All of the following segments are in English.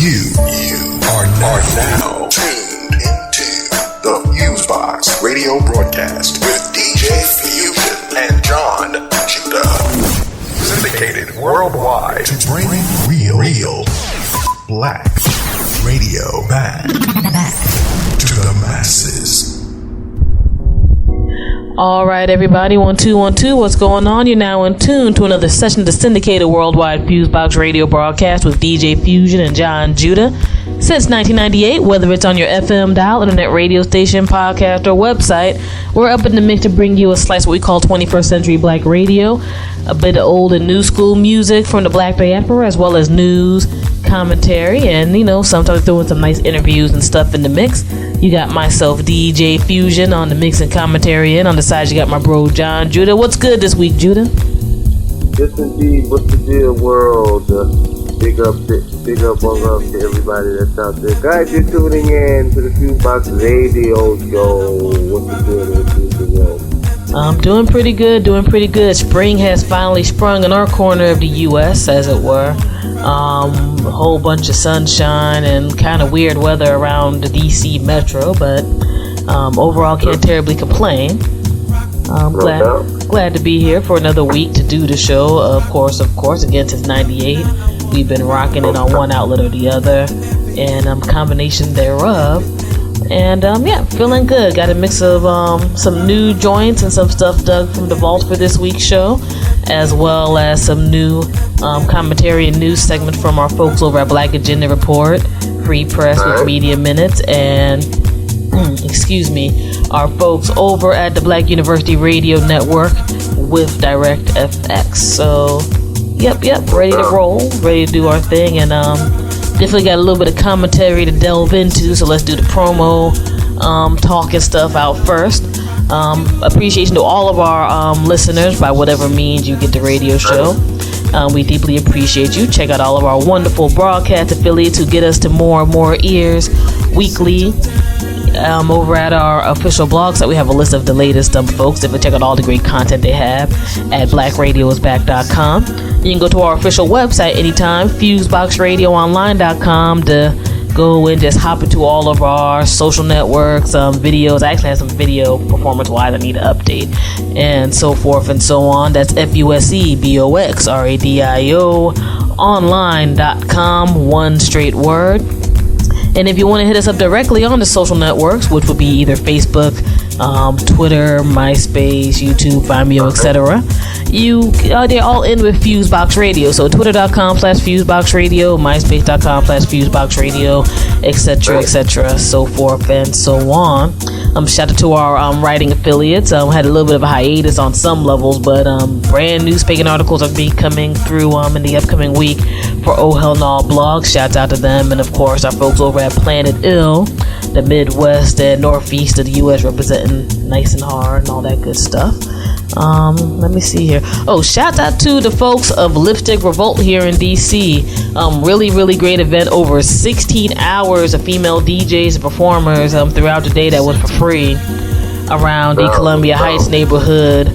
You are now tuned into the FuseBox Radio Broadcast with DJ Fusion and Jon Judah. Syndicated worldwide to bring real black radio back to the masses. All right, everybody, 1 2 1 2. What's going on? You're now in tune to another session of the syndicated worldwide FuseBox Radio Broadcast with DJ Fusion and Jon Judah. Since 1998, whether it's on your FM dial, internet radio station, podcast, or website, we're up in the mix to bring you a slice of what we call 21st century black radio, a bit of old and new school music from the black diaspora, as well as news, commentary, and sometimes throwing some nice interviews and stuff in the mix. You got myself, DJ Fusion, on the mix and commentary, and on the side you got my bro Jon Judah. What's good this week, Judah? Yes, indeed. What's the deal, world? Big up to everybody that's out there. Guys, you're tuning in to the FuseBox Radio Show. What's the deal with you? I'm doing pretty good. Spring has finally sprung in our corner of the U.S., as it were. A whole bunch of sunshine and kind of weird weather around the D.C. metro, but overall can't terribly complain. I'm glad to be here for another week to do the show. Of course, again, since 98, we've been rocking it on one outlet or the other, and combination thereof. And feeling good. Got a mix of some new joints and some stuff dug from the vault for this week's show, as well as some new commentary and news segment from our folks over at Black Agenda Report, Free Press with Media Minutes, and our folks over at the Black University Radio Network with Direct FX. So, ready to roll, ready to do our thing, and definitely got a little bit of commentary to delve into, so let's do the promo talk and stuff out first. Appreciation to all of our listeners by whatever means you get the radio show. We deeply appreciate you. Check out all of our wonderful broadcast affiliates who get us to more and more ears weekly. Over at our official blog site, we have a list of the latest folks. Definitely check out all the great content they have at blackradiosback.com. You can go to our official website anytime, FuseBoxRadioOnline.com, to go and just hop into all of our social networks, videos. I actually have some video performance-wise I need to update, and so forth and so on. That's FuseBoxRadio online.com, one straight word. And if you want to hit us up directly on the social networks, which would be either Facebook, Twitter, MySpace, YouTube, Vimeo, etc., they're all in with FuseBox Radio. So twitter.com/FuseBox Radio, MySpace.com/FuseBox Radio, etc., so forth and so on. Shout out to our writing affiliates. Had a little bit of a hiatus on some levels, but brand new speaking articles are be coming through in the upcoming week for Oh Hell No blog. Shouts out to them, and of course our folks over at Planet Ill, the Midwest and Northeast of the U.S. representing nice and hard and all that good stuff. Let me see here. Shout out to the folks of Lipstick Revolt here in DC. Really great event. Over 16 hours of female DJs and performers throughout the day that was for free around the Columbia Heights neighborhood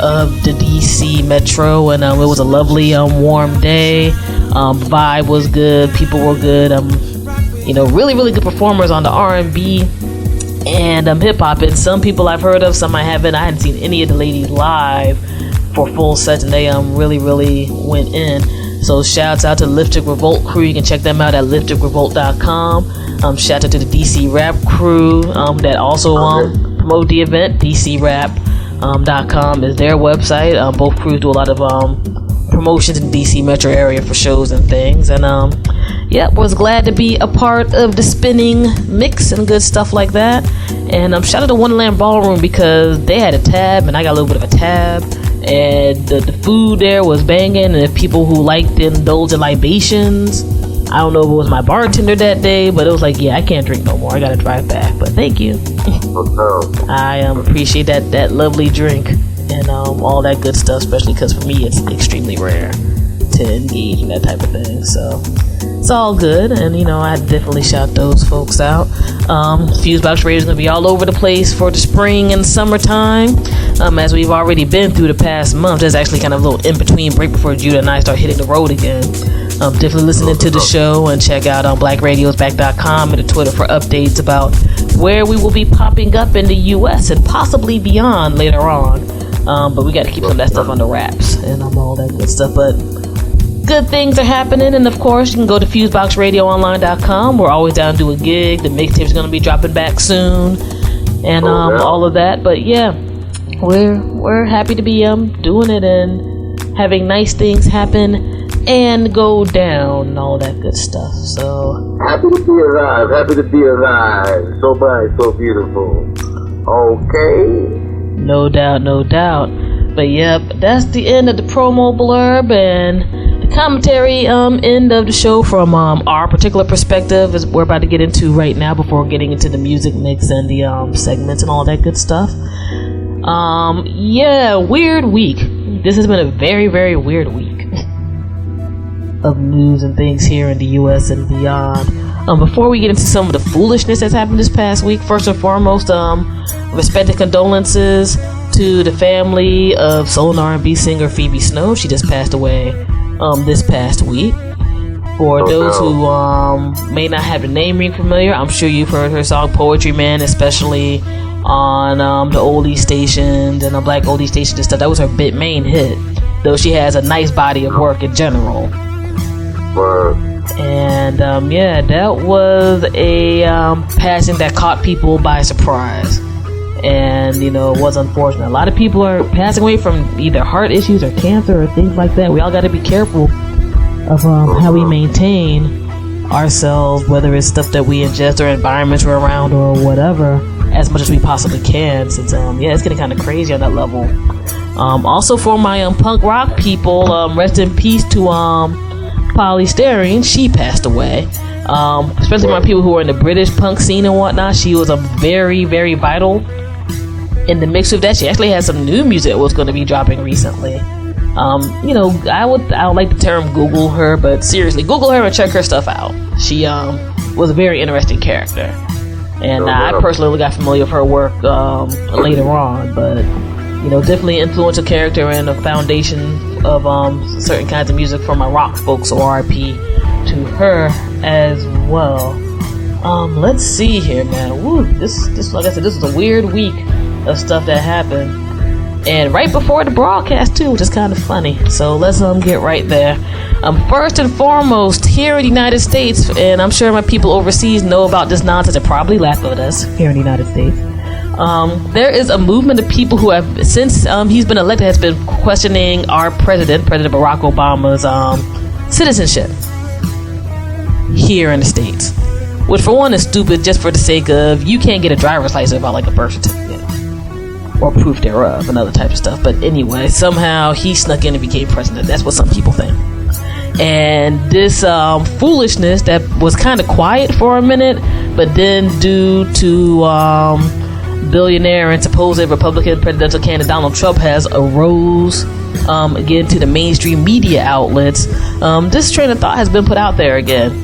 of the DC metro, and it was a lovely warm day. Vibe was good, people were good, really good performers on the R&B and hip-hop, and some people I've heard of, some I haven't. I hadn't seen any of the ladies live for full sets, and they really went in. So shouts out to Lipstick Revolt crew. You can check them out at lipstickrevolt.com. Shout out to the DC Rap crew that also promote the event. DCRap.com is their website. Both crews do a lot of promotions in the DC metro area for shows and things, and was glad to be a part of the spinning mix and good stuff like that. And shout out to Wonderland Ballroom, because they had a tab and I got a little bit of a tab, and the food there was banging, and the people who liked to indulge in libations, I don't know if it was my bartender that day, but it was like, I can't drink no more, I gotta drive back, but thank you. I appreciate that lovely drink and all that good stuff, especially because for me it's extremely rare to engage in that type of thing, so it's all good. And I definitely shout those folks out. FuseBox Radio is going to be all over the place for the spring and summertime, as we've already been through the past month. There's actually kind of a little in-between break before Judah and I start hitting the road again. Definitely listening to the show, and check out blackradiosback.com and the Twitter for updates about where we will be popping up in the U.S. and possibly beyond later on. But we got to keep some of that stuff under wraps and all that good stuff. But good things are happening, and of course you can go to FuseBoxRadioOnline.com. We're always down to do a gig. The mixtape's going to be dropping back soon, and all of that. But yeah, we're happy to be doing it and having nice things happen and go down and all that good stuff. So happy to be alive. So bright, so beautiful. Okay. No doubt. But yep, that's the end of the promo blurb and the commentary end of the show from our particular perspective, as we're about to get into right now before getting into the music mix and the segments and all that good stuff. Yeah, weird week. This has been a very, very weird week of news and things here in the U.S. and beyond. Before we get into some of the foolishness that's happened this past week, first and foremost, respected condolences to the family of soul and R&B singer Pheobe Snow. She just passed away this past week. For those who may not have the name ring familiar, I'm sure you've heard her song Poetry Man, especially on the oldie stations and the black oldie stations and stuff. That was her main hit, though she has a nice body of work in general. And yeah, that was a passing that caught people by surprise, and it was unfortunate. A lot of people are passing away from either heart issues or cancer or things like that. We all got to be careful of how we maintain ourselves, whether it's stuff that we ingest or environments we're around or whatever, as much as we possibly can, since yeah, it's getting kind of crazy on that level. Also for my punk rock people, rest in peace to Poly Styrene. She passed away. Especially my people who are in the British punk scene and whatnot. She was a very, very vital in the mix of that. She actually had some new music that was going to be dropping recently. I don't like the term Google her, but seriously, Google her and check her stuff out. She was a very interesting character, and I personally got familiar with her work later on, but definitely an influential character and a foundation of certain kinds of music for my rock folks, so R.I.P. to her as well. Let's see here, man. Woo, this like I said, this was a weird week of stuff that happened, and right before the broadcast too, which is kind of funny. So let's get right there. First and foremost, here in the United States, and I'm sure my people overseas know about this nonsense and probably laugh at us here in the United States. There is a movement of people who have, since he's been elected, has been questioning our President Barack Obama's citizenship here in the States. Which for one is stupid, just for the sake of, you can't get a driver's license without like a birth certificate or proof thereof and other types of stuff. But anyway, somehow he snuck in and became president. That's what some people think. And this foolishness that was kind of quiet for a minute, but then due to billionaire and supposed Republican presidential candidate Donald Trump has arose again to the mainstream media outlets. This train of thought has been put out there again.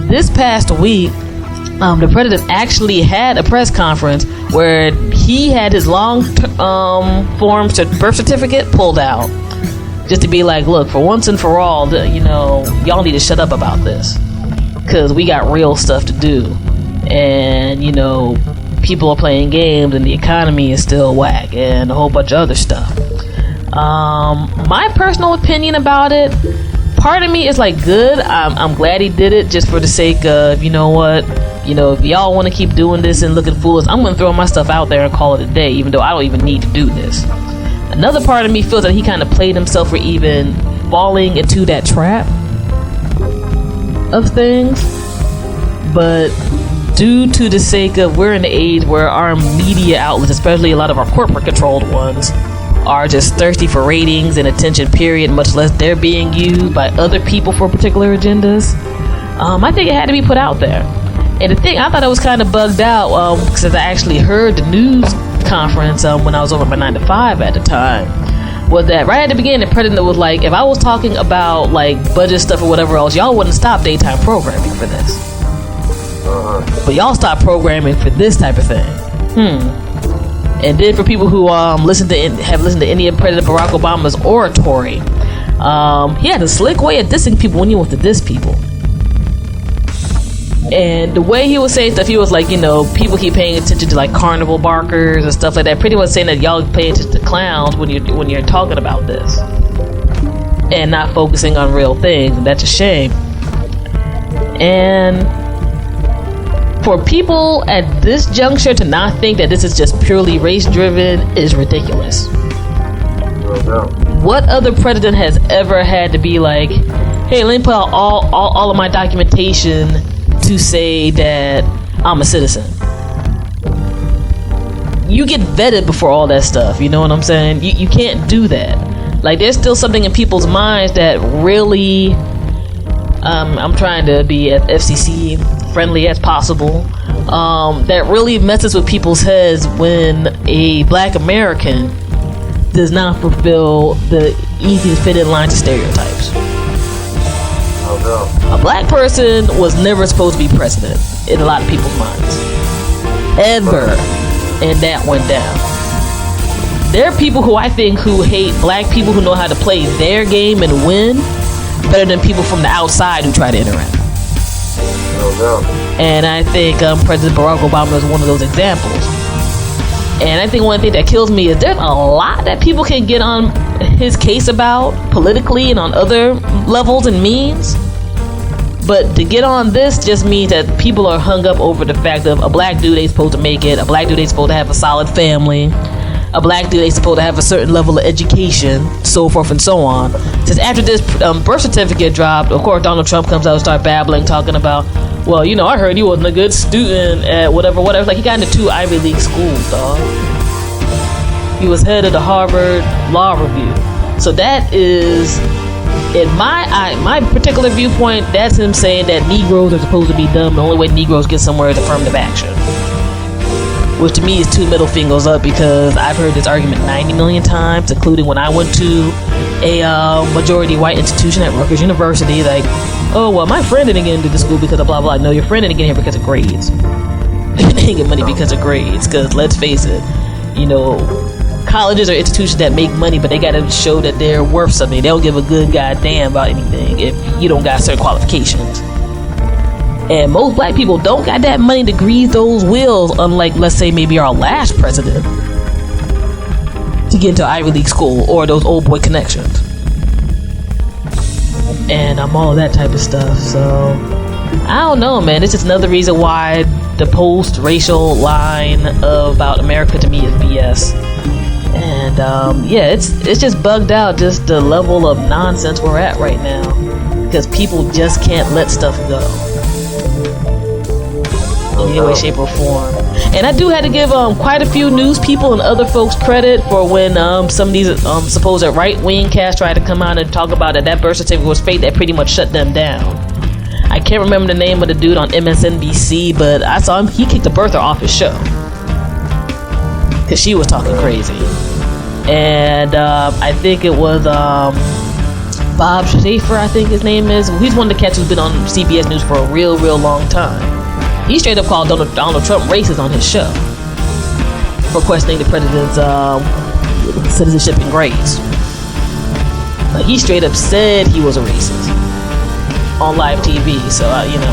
This past week, the president actually had a press conference where he had his long form birth certificate pulled out, just to be like, look, for once and for all, y'all need to shut up about this, because we got real stuff to do, and people are playing games and the economy is still whack and a whole bunch of other stuff. My personal opinion about it, part of me is like, good. I'm glad he did it, just for the sake of, if y'all want to keep doing this and looking foolish, I'm going to throw my stuff out there and call it a day, even though I don't even need to do this. Another part of me feels that he kind of played himself for even falling into that trap of things, but due to the sake of, we're in the age where our media outlets, especially a lot of our corporate controlled ones, are just thirsty for ratings and attention, period, much less they're being used by other people for particular agendas. I think it had to be put out there. And the thing, I thought I was kind of bugged out because I actually heard the news conference when I was over at my 9 to 5 at the time, was that right at the beginning, the president was like, if I was talking about like budget stuff or whatever else, y'all wouldn't stop daytime programming for this. But y'all stop programming for this type of thing. And then for people who have listened to Indian President Barack Obama's oratory, He had a slick way of dissing people when he wants to diss people. And the way he was saying stuff, he was like, you know, people keep paying attention to like carnival barkers and stuff like that. Pretty much saying that y'all pay attention to clowns when you're talking about this and not focusing on real things. And that's a shame. And for people at this juncture to not think that this is just purely race driven is ridiculous. What other president has ever had to be like, hey, let me put out all of my documentation to say that I'm a citizen? You get vetted before all that stuff, you know what I'm saying? You can't do that. Like, there's still something in people's minds that really, I'm trying to be as FCC friendly as possible, that really messes with people's heads when a black American does not fulfill the easy to fit in lines of stereotypes. A black person was never supposed to be president in a lot of people's minds. Ever. And that went down. There are people who I think who hate black people who know how to play their game and win better than people from the outside who try to interact. And I think President Barack Obama is one of those examples. And I think one thing that kills me is there's a lot that people can get on his case about politically and on other levels and means. But to get on this just means that people are hung up over the fact of a black dude ain't supposed to make it, a black dude ain't supposed to have a solid family, a black dude ain't supposed to have a certain level of education, so forth and so on. Since after this birth certificate dropped, of course Donald Trump comes out and starts babbling, talking about, well, you know, I heard he wasn't a good student at whatever. Like, he got into 2 Ivy League schools, dog. He was head of the Harvard Law Review. So that is, in my particular viewpoint, that's him saying that Negroes are supposed to be dumb. The only way Negroes get somewhere is affirmative action. Which to me is 2 middle fingers up, because I've heard this argument 90 million times, including when I went to a majority white institution at Rutgers University. Like, oh, well, my friend didn't get into the school because of blah, blah. No, your friend didn't get here because of grades. They didn't get money because of grades. Because let's face it, you know, colleges are institutions that make money, but they got to show that they're worth something. They don't give a good goddamn about anything if you don't got certain qualifications. And most black people don't got that money to grease those wheels, unlike, let's say, maybe our last president, to get into Ivy League school or those old boy connections. And all of that type of stuff. So I don't know, man. It's just another reason why the post-racial line about America to me is BS. And yeah, it's just bugged out, just the level of nonsense we're at right now, because people just can't let stuff go in any way, shape, or form. And I do have to give quite a few news people and other folks credit for when some of these supposed right-wing cats tried to come out and talk about that birth certificate was fake. That pretty much shut them down. I can't remember the name of the dude on MSNBC, but I saw him. He kicked the birther off his show because she was talking crazy. And I think it was Bob Schaefer, I think his name is. He's one of the cats who's been on CBS News for a real long time. He straight up called Donald Trump racist on his show for questioning the president's citizenship and grades. Like, he straight up said he was a racist on live TV. So you know,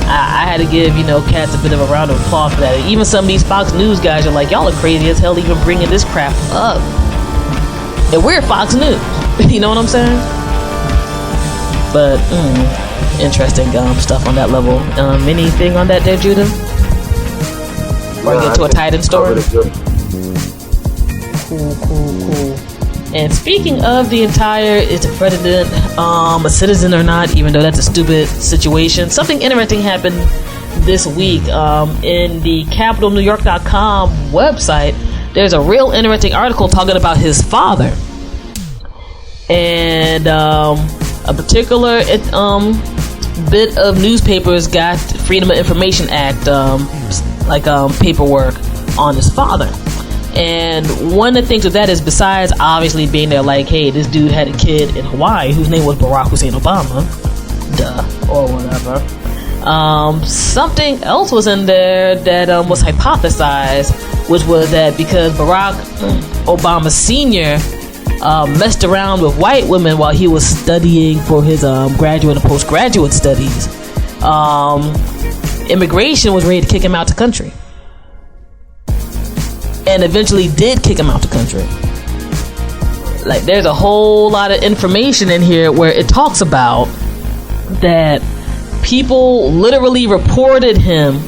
I had to give, you know, cats a bit of a round of applause for that. Even some of these Fox News guys are like, y'all are crazy as hell even bringing this crap up. And we're Fox News. You know what I'm saying? But interesting stuff on that level. Anything on that there, Judah? Or get to a Titan story? Cool. And speaking of the entire, is the president a citizen or not, even though that's a stupid situation, something interesting happened this week in the CapitalNewYork.com website. There's a real interesting article talking about his father. And a particular bit of newspapers got Freedom of Information Act paperwork on his father. And one of the things with that is, besides obviously being there like, hey, this dude had a kid in Hawaii whose name was Barack Hussein Obama, or whatever, something else was in there that was hypothesized, which was that because Barack Obama Sr. messed around with white women while he was studying for his graduate and postgraduate studies, immigration was ready to kick him out the country. And eventually did kick him out the country. Like, there's a whole lot of information in here where it talks about that people literally reported him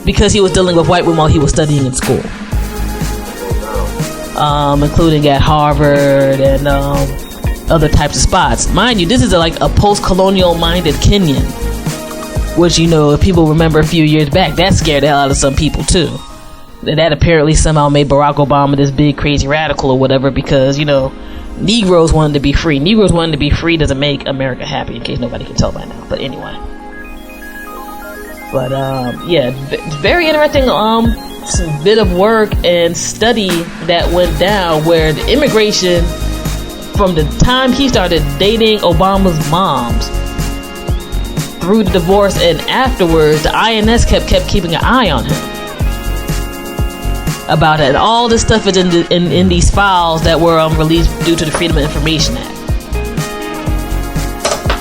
because he was dealing with white women while he was studying in school. Including at Harvard and other types of spots. Mind you, this is like a post-colonial minded Kenyan, which, you know, if people remember a few years back, that scared the hell out of some people too. That apparently somehow made Barack Obama this big crazy radical or whatever, because, you know, Negroes wanted to be free. Negroes wanting to be free doesn't make America happy, in case nobody can tell by now. But anyway. But yeah, very interesting some bit of work and study that went down where the immigration, from the time he started dating Obama's moms through the divorce and afterwards, the INS kept keeping an eye on him about it. And all this stuff is in these files that were released due to the Freedom of Information Act.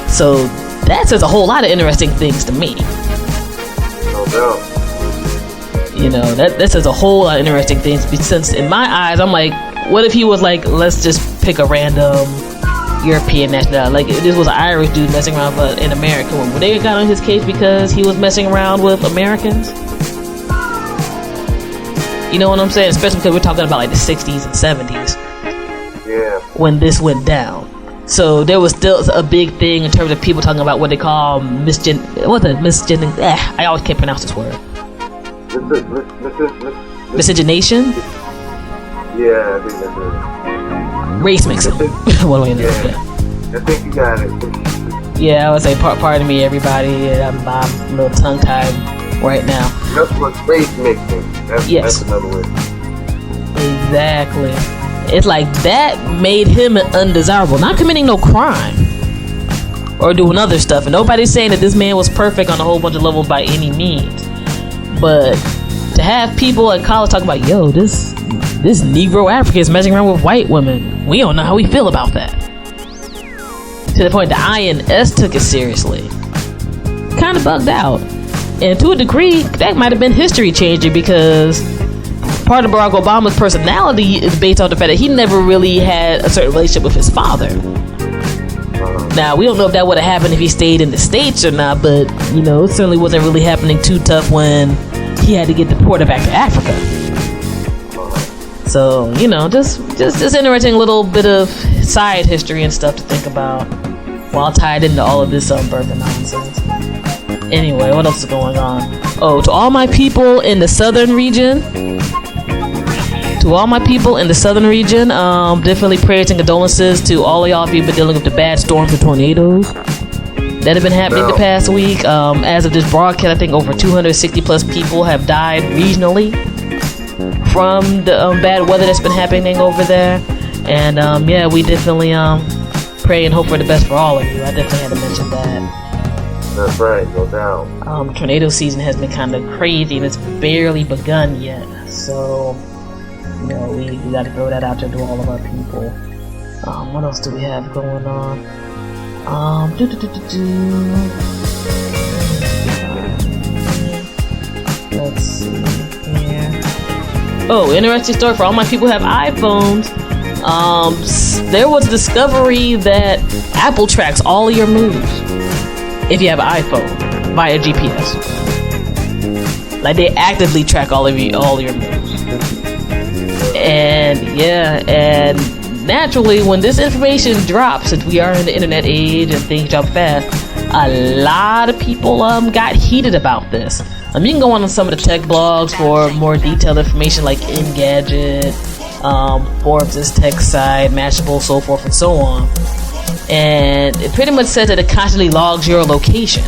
So that says a whole lot of interesting things to me. No doubt. You know, that says a whole lot of interesting things, since in my eyes, I'm like, what if he was like, let's just pick a random European nationality, like this was an Irish dude messing around with an American woman. Would they got on his case because he was messing around with Americans? You know what I'm saying? Especially because we're talking about like the 60s and 70s. Yeah. When this went down. So there was still a big thing in terms of people talking about what they call misgendering. I always can't pronounce this word. Miscegenation? Yeah, I think that's it. Race mixing. What do I know? Yeah. I think you got it. Yeah, I would say pardon me, everybody. I'm a little tongue-tied right now. That's what race mixing. That's another word. Exactly. It's like that made him undesirable. Not committing no crime or doing other stuff. And nobody's saying that this man was perfect on a whole bunch of levels by any means. But to have people at college talking about, yo, this Negro African is messing around with white women, we don't know how we feel about that. To the point the INS took it seriously. Kind of bugged out. And to a degree, that might have been history changing, because part of Barack Obama's personality is based on the fact that he never really had a certain relationship with his father. Now, we don't know if that would have happened if he stayed in the States or not, but, you know, it certainly wasn't really happening too tough when he had to get deported back to Africa. So, you know, just interesting little bit of side history and stuff to think about while tied into all of this birthing nonsense. Anyway, what else is going on? Oh, to all my people in the southern region, definitely prayers and condolences to all of y'all if you've been dealing with the bad storms and tornadoes that have been happening the past week. As of this broadcast, I think over 260 plus people have died regionally from the bad weather that's been happening over there. And yeah, we definitely pray and hope for the best for all of you. I definitely had to mention that. That's right, no doubt. Tornado season has been kind of crazy and it's barely begun yet. So, you know, we got to throw that out there to all of our people. What else do we have going on? Let's see here. Oh, interesting story for all my people who have iPhones. There was a discovery that Apple tracks all of your moves if you have an iPhone via GPS. Like, they actively track all your moves. And yeah, and naturally, when this information drops, since we are in the internet age and things jump fast, a lot of people got heated about this. You can go on some of the tech blogs for more detailed information, like Engadget, Forbes' tech site, Mashable, so forth and so on. And it pretty much says that it constantly logs your location.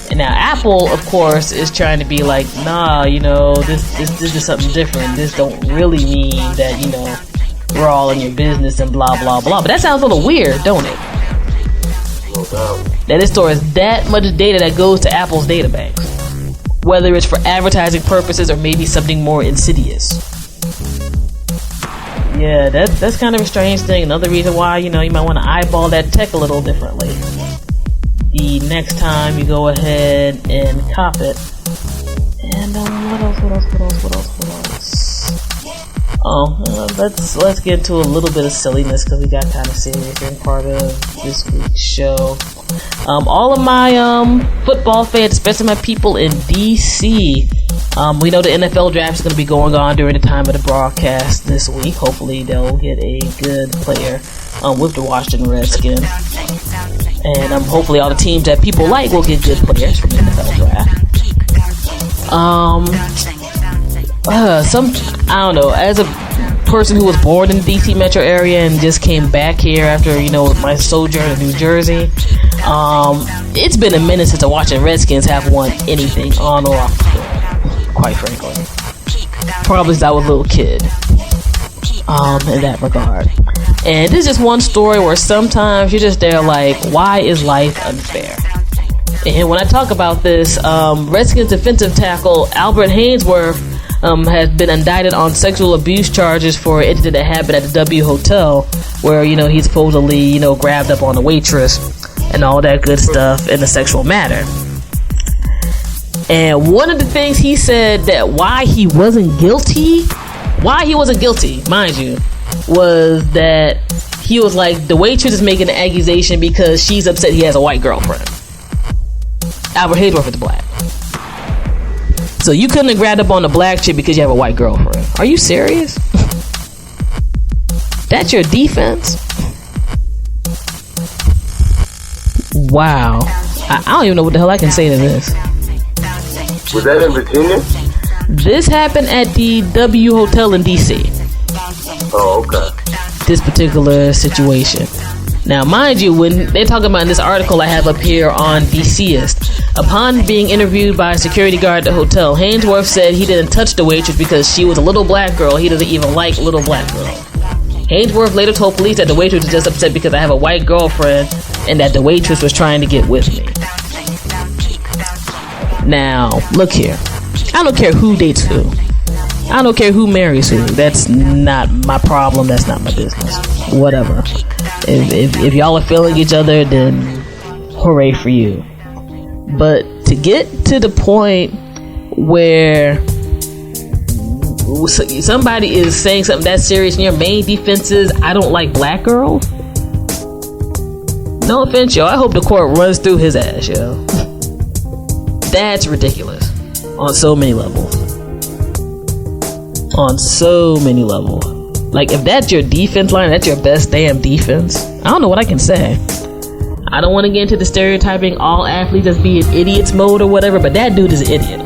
And now Apple, of course, is trying to be like, nah, you know, this is something different. This don't really mean that, you know, we're all in your business and blah, blah, blah. But that sounds a little weird, don't it? No doubt. That it stores that much data that goes to Apple's databanks. Whether it's for advertising purposes or maybe something more insidious. Yeah, that's kind of a strange thing. Another reason why, you might want to eyeball that tech a little differently the next time you go ahead and cop it. And what else? Oh, let's get into a little bit of silliness because we got kind of serious during part of this week's show. All of my football fans, especially my people in DC, we know the NFL draft is going to be going on during the time of the broadcast this week. Hopefully they'll get a good player with the Washington Redskins. And hopefully all the teams that people like will get good players from the NFL draft. I don't know, as a person who was born in the DC metro area and just came back here after, my sojourn in New Jersey, it's been a minute since I watched the Redskins have won anything on or off the field, quite frankly. Probably since I was a little kid, in that regard. And this is just one story where sometimes you're just there like, why is life unfair? And when I talk about this, Redskins defensive tackle Albert Haynesworth has been indicted on sexual abuse charges for an incident that happened at the W Hotel, where he supposedly grabbed up on a waitress and all that good stuff in a sexual matter. And one of the things he said that why he wasn't guilty, mind you, was that he was like, the waitress is making an accusation because she's upset he has a white girlfriend. Albert Haynesworth is black. So you couldn't have grabbed up on the black chick because you have a white girlfriend. Are you serious? That's your defense? Wow. I don't even know what the hell I can say to this. Was that in Virginia? This happened at the W Hotel in DC. Oh, okay. This particular situation. Now, mind you, when they're talking about in this article I have up here on DCist, upon being interviewed by a security guard at the hotel, Haynesworth said he didn't touch the waitress because she was a little black girl. He doesn't even like little black girls. Haynesworth later told police that the waitress was just upset because I have a white girlfriend and that the waitress was trying to get with me. Now, look here. I don't care who dates who. I don't care who marries who. That's not my problem. That's not my business. Whatever. If y'all are feeling each other, then hooray for you. But to get to the point where somebody is saying something that serious and your main defense is, I don't like black girls? No offense, yo. I hope the court runs through his ass, yo. That's ridiculous. On so many levels. Like, if that's your defense line, that's your best damn defense, I don't know what I can say. I don't want to get into the stereotyping all athletes as being idiots mode or whatever, but that dude is an idiot.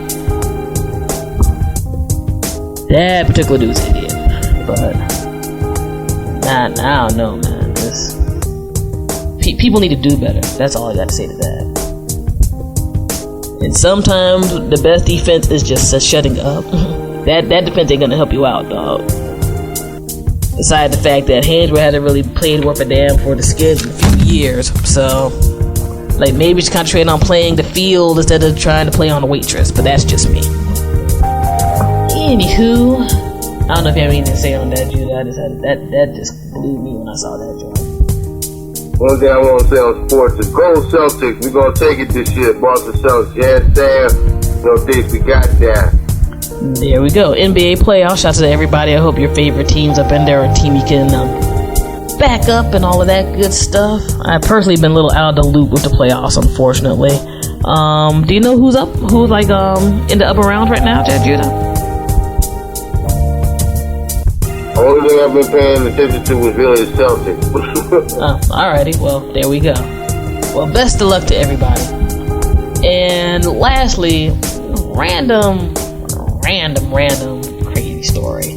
That particular dude's an idiot. But I don't know, man. People need to do better. That's all I got to say to that. And sometimes the best defense is just shutting up. That defense ain't gonna help you out, dog. Besides the fact that Haynesworth hasn't really played worth a damn for the Skids in a few years, so like maybe just concentrate on playing the field instead of trying to play on a waitress. But that's just me. Anywho, I don't know if you have anything to say on that, Judah. That just blew me when I saw that joint. One thing I want to say on sports is go Celtics. We're going to take it this year. Boston Celtics. Yes, Sam. No things we got there. There we go. NBA playoffs. Shout out to everybody. I hope your favorite team's up in there. A team you can back up and all of that good stuff. I've personally been a little out of the loop with the playoffs, unfortunately. Do you know who's up? Who's like in the upper rounds right now, Judah? Only thing I've been paying attention to was really the Celtics. Alrighty. Well, there we go. Well, best of luck to everybody. And lastly, random crazy story.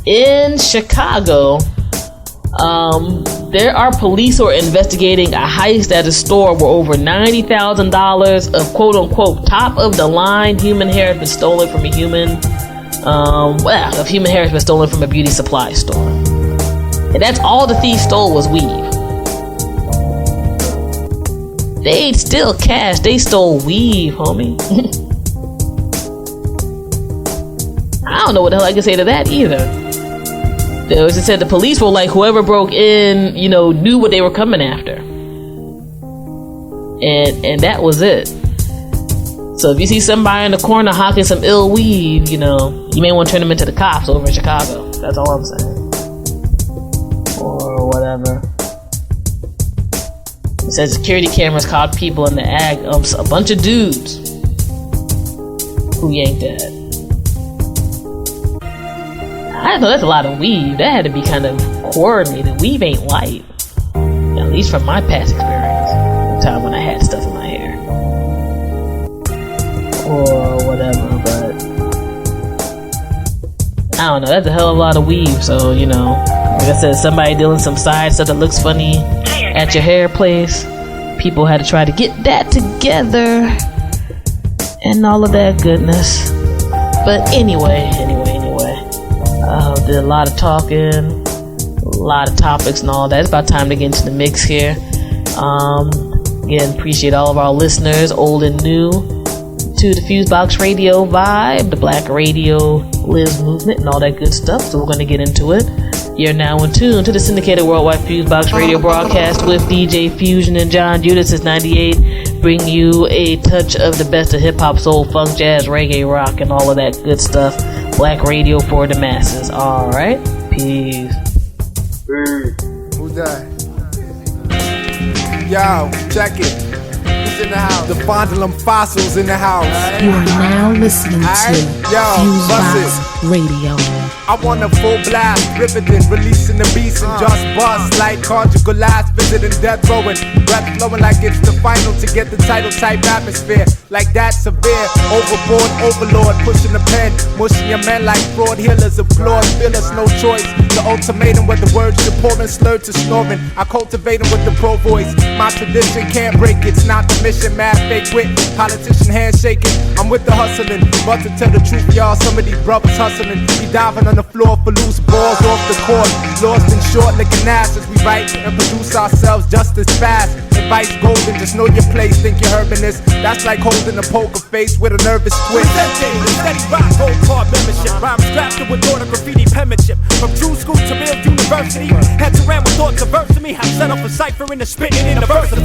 In Chicago, there are police who are investigating a heist at a store where over $90,000 of quote unquote top of the line human hair has been stolen from a human hair has been stolen from a beauty supply store. And that's all the thief stole was weave. They ain't still cash, they stole weave, homie. I don't know what the hell I can say to that either. It said the police were like, whoever broke in, knew what they were coming after. And that was it. So if you see somebody in the corner hawking some ill weed, you may want to turn them into the cops over in Chicago. That's all I'm saying. Or whatever. It says security cameras caught people in the act of a bunch of dudes who yanked that. I know that's a lot of weave. That had to be kind of coordinated. Weave ain't light. At least from my past experience. The time when I had stuff in my hair. Or whatever, but I don't know. That's a hell of a lot of weave. So, like I said, somebody doing some side stuff that looks funny at your hair place. People had to try to get that together. And all of that goodness. But anyway. Did a lot of talking, a lot of topics and all that. It's about time to get into the mix here. Again, appreciate all of our listeners, old and new, to the FuseBox Radio vibe, the Black Radio Lives movement, and all that good stuff. So we're going to get into it. You're now in tune to the syndicated worldwide FuseBox Radio Broadcast with DJ Fusion Jon Judah since '98. Bring you a touch of the best of hip hop, soul, funk, jazz, reggae, rock, and all of that good stuff. Black radio for the masses. Alright, peace. Who's that? Yo, check it. Who's in the house? The Fondulum Fossils in the house. You are now listening to FuseBox Radio. I want a full blast, riveting, releasing the beast and just bust like conjugal last, visiting death row and breath flowing like it's the final to get the title type atmosphere. Like that severe, overboard, overlord, pushing the pen, mushing your men like fraud healers, applaud, feel us no choice. The ultimatum with the words you're pouring, slurred to snoring. I cultivate them with the pro voice. My tradition can't break it, it's not the mission, mad fake wit, politician handshaking. I'm with the hustling, but to tell the truth, y'all, some of these brothers hustling, be diving on the floor for loose balls off the court. Lost in short licking ass as we write and produce ourselves just as fast. Advice golden, just know your place, think you're herbing this. That's like holding a poker face with a nervous twist. Presenting the steady rock, gold card membership. Rhymes drafted with order graffiti penmanship. From true school to real university. Heads around with thoughts averse to me. Have set up a cipher in the spitting university.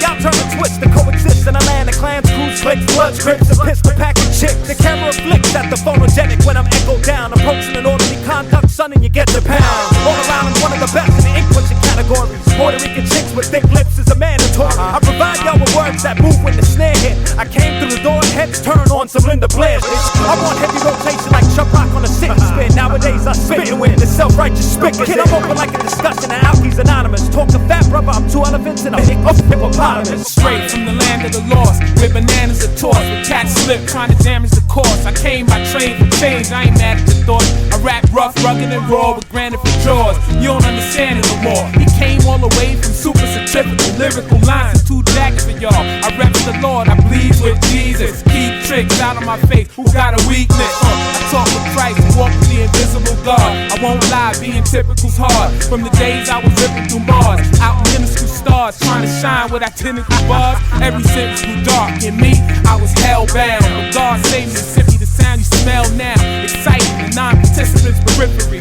Y'all turn and switch to coexist in a land of clans, crews, clicks, bloods, grips, and pistol packing chicks. The camera flicks at the phonogenic when I'm echoed down. Approaching an orderly conduct, son, and you get the pound. All around, I'm one of the best in the ink pushing categories. Puerto Rican chicks with thick lips is a mandatory. I provide y'all with words that move when the snare hit. I came through the door and heads turn on some Linda Blair. I want heavy rotation like Chuck Rock on a city spin. Nowadays I spittin' with the self-righteous spigot. Kid, I'm open like a discussion and Alkies Anonymous. Talk to fat brother, I'm two elephants and a big hippopotamus. Straight from the land of the lost, where bananas are tossed, with cats slip trying to damage the course. I came by trade for change, I ain't mad at your thoughts. I rap rough, rugged and raw with granite for jaws. You don't understand it no more. He came all the way from super centrifugal lyrical lines and 2 jackets for y'all. I rep the Lord, I bleed with Jesus. Keep tricks out of my face, who got a weakness? I talk with Christ and walk with the invisible God. I won't lie, being typical's hard. From the days I was ripping through Mars, out in minuscule stars, trying to shine with identical bars. Every sentence grew dark in me, I was hellbound. But God saved me and sent me the sound you smell now. Exciting the non-participants' periphery.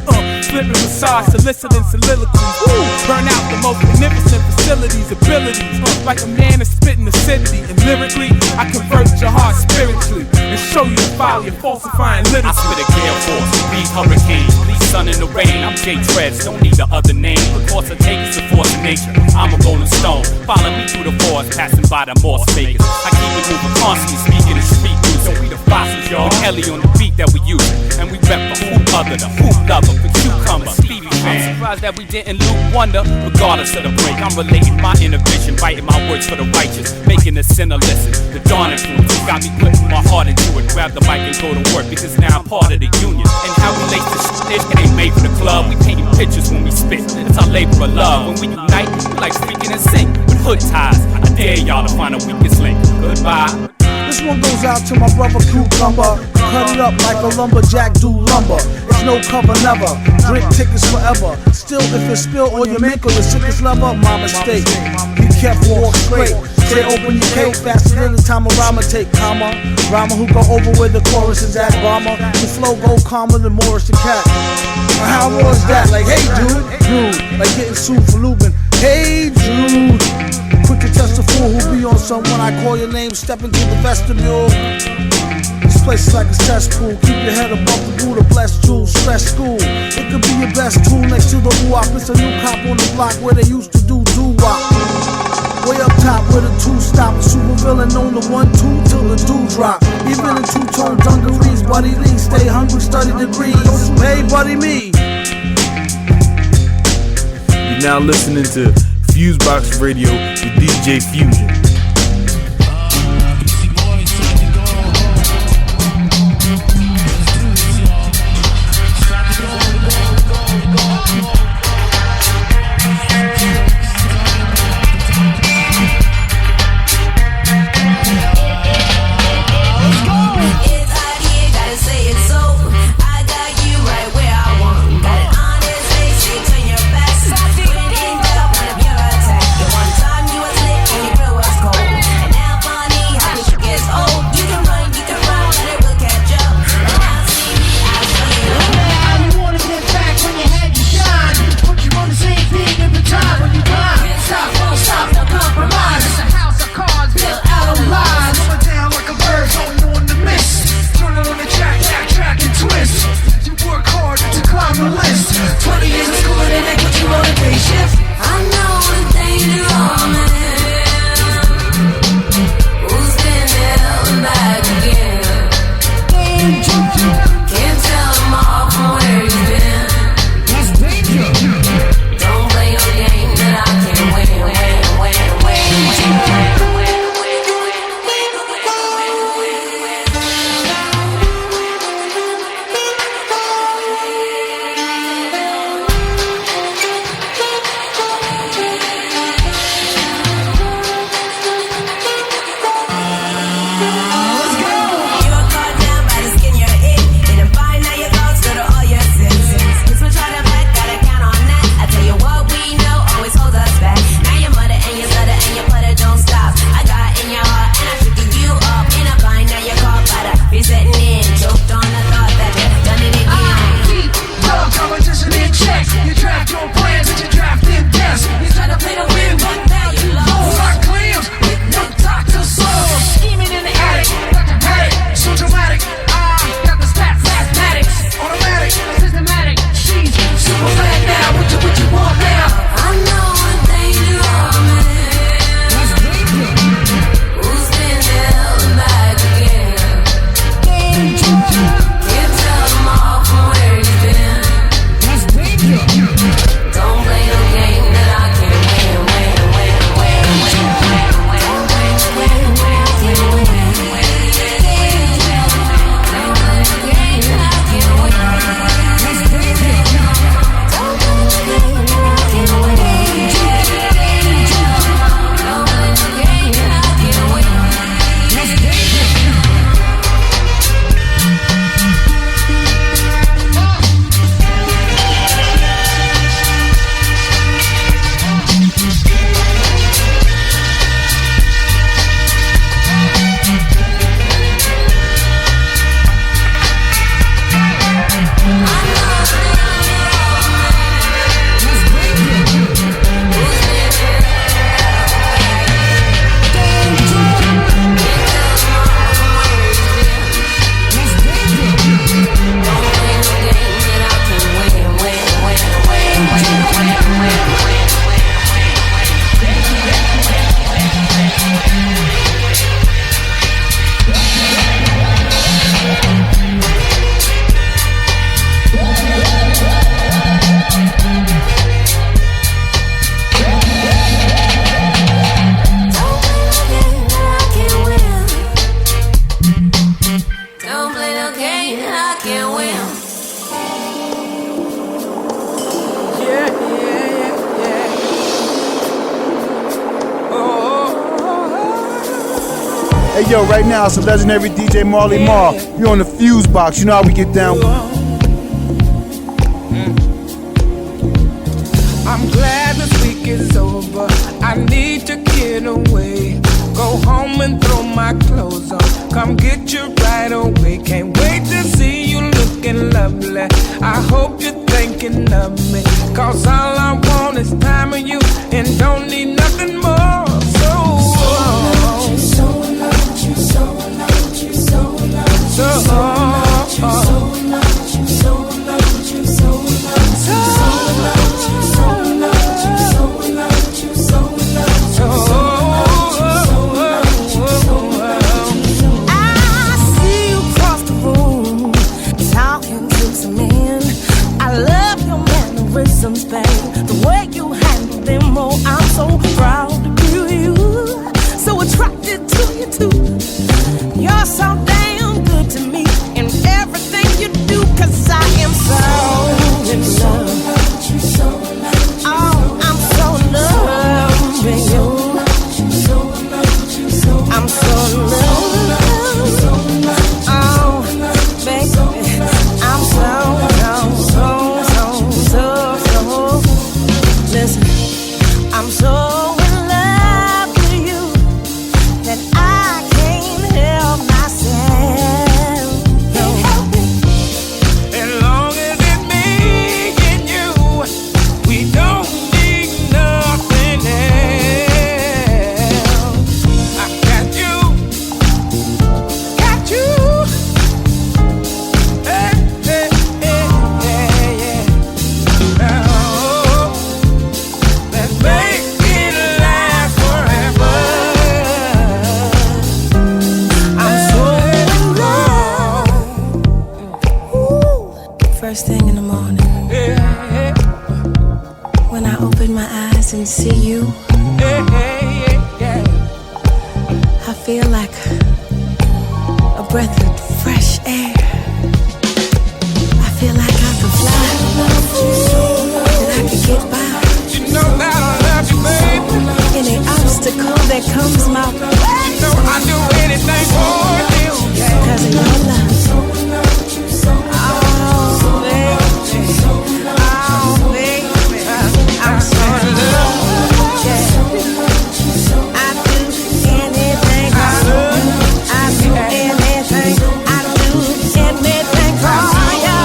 Flipping facades, soliciting soliloquies. Burn out the most magnificent facilities, abilities. Like a man is spitting acidity. And lyrically, I convert your heart spiritually and show you the folly of falsifying literacy. I spit a gale force, breathe hurricanes, bleed sun in the rain. I'm J Treads, don't need the other name. The course I take is the force of nature. I'm a rolling stone, follow me through the forest, passing by the Morse makers. I keep it moving, constantly speaking in street music. We the fossils, y'all. With Ellie on the beat that we use, and we rep for who other, the hoop lover, the cucumber, Stevie fan. I'm surprised that we didn't lose wonder, regardless of the break. I'm relating my inner vision, writing my words for the righteous, making the sinner listen. The dawn influence got me putting my heart into it. Grab the mic and go to work because now I'm part of the union. And how we late this shit, it ain't made for the club. We painting pictures when we spit. It's our labor of love. When we unite, we like freaking and sing with hood ties. I dare y'all to find a weakest link. Goodbye. This one goes out to my brother Cucumber. Cut it up like a lumberjack do lumber. It's no cover never. Drink tickets forever. Still, if it spill on your mink or your sickest lover, my mistake. Be careful, walk straight. Say open your cake faster than the time a rhymer take, comma. Rhymer who go over where the chorus is at, bomber. Who flow go calmer than Morris the Cat. Now how was that? Like, hey dude, like getting sued for looping. Hey Jude, quick to test the fool who be on someone. I call your name, step into the vestibule. This place is like a cesspool. Keep your head above the Buddha, bless jewels, stress school. It could be your best tool next to the UOP. It's a new cop on the block where they used to do doo-wop. Way up top where the two stop. A super villain known to 1-2 till the dew drop. Even in two-tone dungarees, Buddy Lee. Stay hungry, study degrees. Hey, Buddy me. You're now listening to FuseBox Radio with DJ Fusion. Hey yo, right now it's a legendary DJ Marley Marl. You're on the FuseBox, you know how we get down. I'm glad this week is over. I need to get away. go home and throw my clothes on. Come get you right away. Can't wait to see you looking lovely. I hope you're thinking of me, 'cause all I want is time with you and don't need nothing more. So loved you, so loved you, so loved you, so loved you, so loved you, so loved you, so loved you, so loved you, so loved you, so loved you, so loved you, so loved you, so babe, the way you handle them, oh, I'm so proud to be you, so attracted to you too. You're so damn good to me in everything you do, 'cause I am so in love. Oh, I'm so in love with you. I'm so in love. Oh, baby, I'm so. Listen, I'm so in love with you that I can't help myself. Can't help it. As long as it's me and you, we don't need nothing else. I got you, got you. Hey, hey, hey, yeah, yeah. Now, make it last forever. I'm so in love. Ooh. First thing in the morning, when I open my eyes and see you, I feel like a breath of fresh air. I feel like I could fly, that I could get by. You know that I love you, baby. Any obstacle that comes my way, you know I'd do anything for you, 'cause of your love. Oh, baby. Oh, baby. I'm so in love. Yeah. I do anything for you. I do anything. I do anything for you.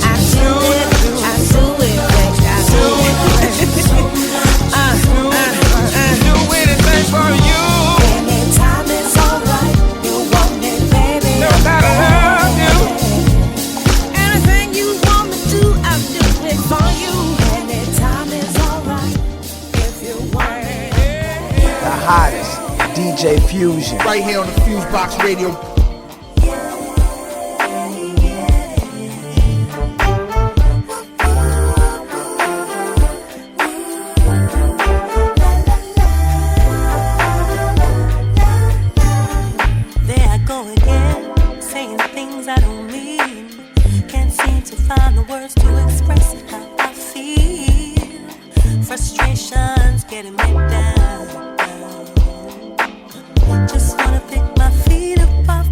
I do it. I do it, baby. I do it. Do anything for you. Anytime it's alright, you want it, baby. No matter love you. Anything you want me to, I'll do it for you. Anytime it's alright, if you want it. The hottest, DJ Fusion. Right here on the FuseBox Radio. Frustrations getting me down. Just wanna pick my feet up off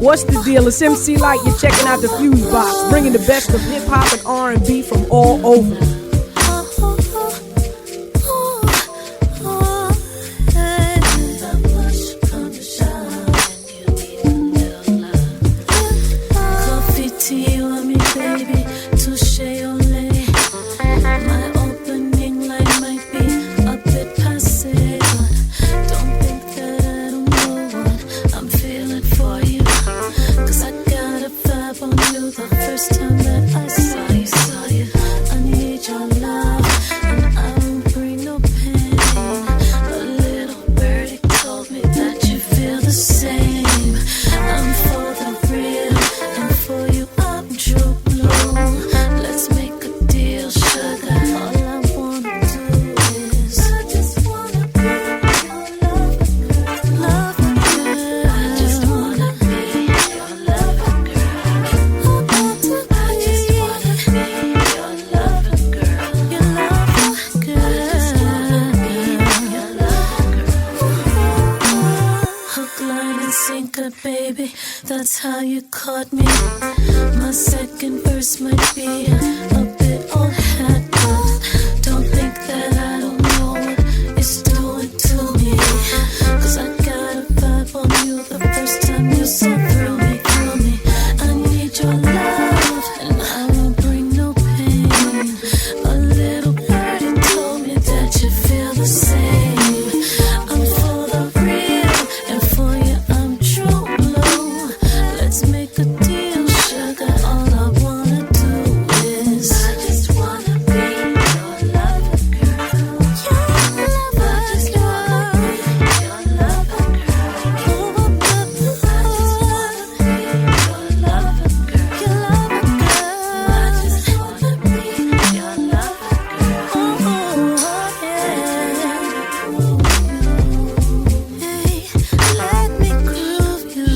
What's the deal? It's MC Light. You're checking out the FuseBox, bringing the best of hip hop and R&B from all over. That's how you caught me. My second verse might be a bit old hat, but don't think that I don't know what it's doing to me. Cause I got a vibe on you the first time you saw through me. I need your love and I won't bring no pain. A little birdie told me that you feel the same. I'm for the real and for you I'm true blue. Let's make a deal, sugar. All I wanna do is I just wanna be your lover girl. Your lover, I just wanna be your lover girl. I just wanna be your lover girl. Your lover girl. I just wanna be your lover girl. Hey, let me groove you.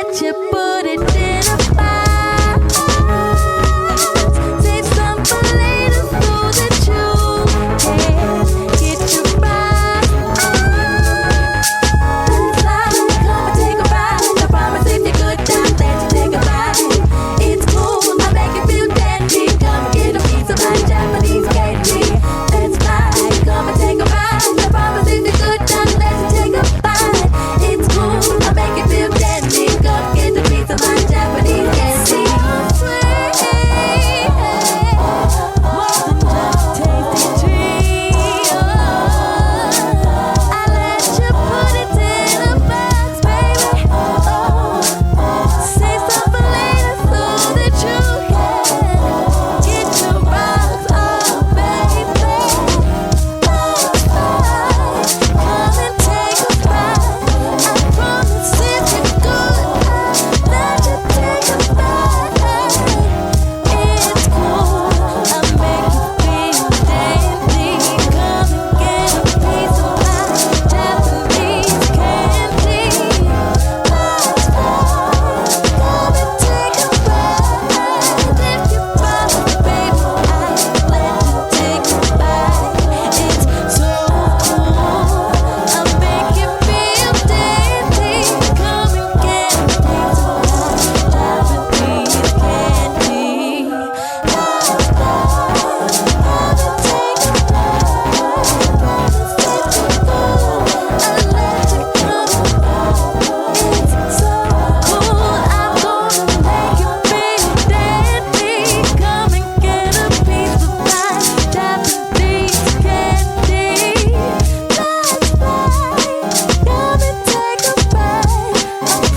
let you put it in a box. Save some for later so that you can get your ride. Come and take a ride. I promise if you're good, I'll let you take a ride. It's cool, I'll make you feel dandy. Come get a piece of my Japanese candy. That's right, come and take a ride. I promise if you're good, I'll let you take a bite. It's cool, I'll make you feel dandy. Come get a piece of my Japanese candy. Sweet, more than just a tasty treat. I let you put it in a box, baby. Save some for later so that you can get your rocks off, baby. Come and take a bite. I promise if you're good, I'll let you take a bite. It's cool, I'll make you feel dandy. Come and get a piece of my Japanese candy. That's right, come and take a bite. If you promise, baby, I'll let you take a bite. It's so cool, I'll make you feel dandy. Come and get a piece of my Japanese candy. That's right, come and take a bite. Promise if you're good, I'll let you come. It's so cool, I'm gonna make you feel dandy. Come and get a piece of my Japanese candy. That's right, come and take a bite. I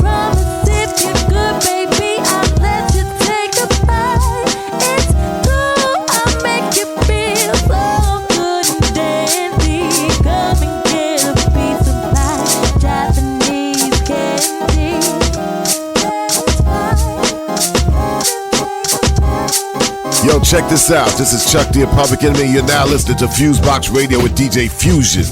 promise if you're good, baby, I'll let you take a bite. It's cool, I'll make you feel so good and dandy. Come and get a piece of my Japanese candy. Yo, check this out. This is Chuck the Public Enemy. You're now listening to FuseBox Radio with DJ Fusion.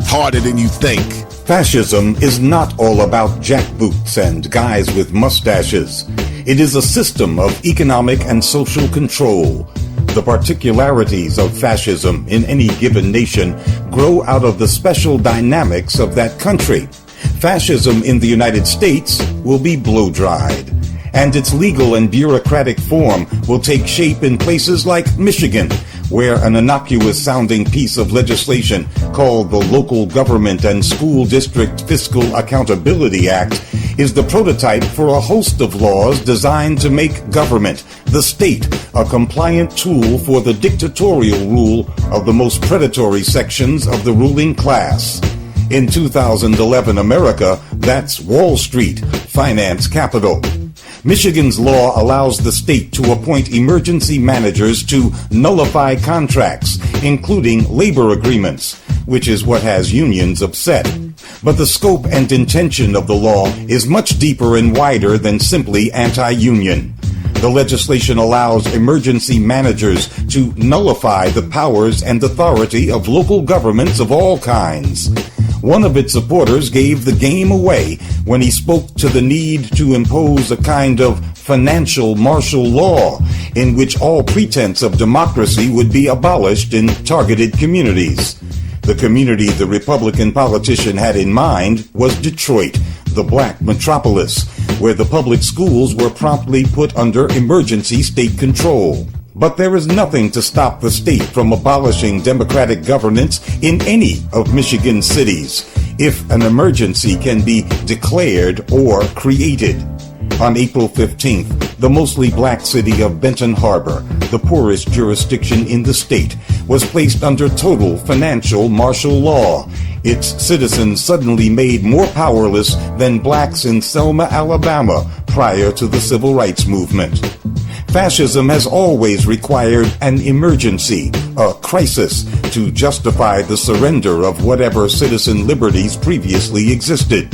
Harder than you think. Fascism is not all about jackboots and guys with mustaches. It is a system of economic and social control. The particularities of fascism in any given nation grow out of the special dynamics of that country. Fascism in the United States will be blow-dried, and its legal and bureaucratic form will take shape in places like Michigan, where an innocuous-sounding piece of legislation called the Local Government and School District Fiscal Accountability Act is the prototype for a host of laws designed to make government, the state, a compliant tool for the dictatorial rule of the most predatory sections of the ruling class. In 2011 America, that's Wall Street, finance capital. Michigan's law allows the state to appoint emergency managers to nullify contracts, including labor agreements, which is what has unions upset. But the scope and intention of the law is much deeper and wider than simply anti-union. The legislation allows emergency managers to nullify the powers and authority of local governments of all kinds. One of its supporters gave the game away when he spoke to the need to impose a kind of financial martial law in which all pretense of democracy would be abolished in targeted communities. The community the Republican politician had in mind was Detroit, the black metropolis, where the public schools were promptly put under emergency state control. But there is nothing to stop the state from abolishing democratic governance in any of Michigan's cities if an emergency can be declared or created. On April 15th, the mostly black city of Benton Harbor, the poorest jurisdiction in the state, was placed under total financial martial law. Its citizens suddenly made more powerless than blacks in Selma, Alabama, prior to the civil rights movement. Fascism has always required an emergency, a crisis, to justify the surrender of whatever citizen liberties previously existed.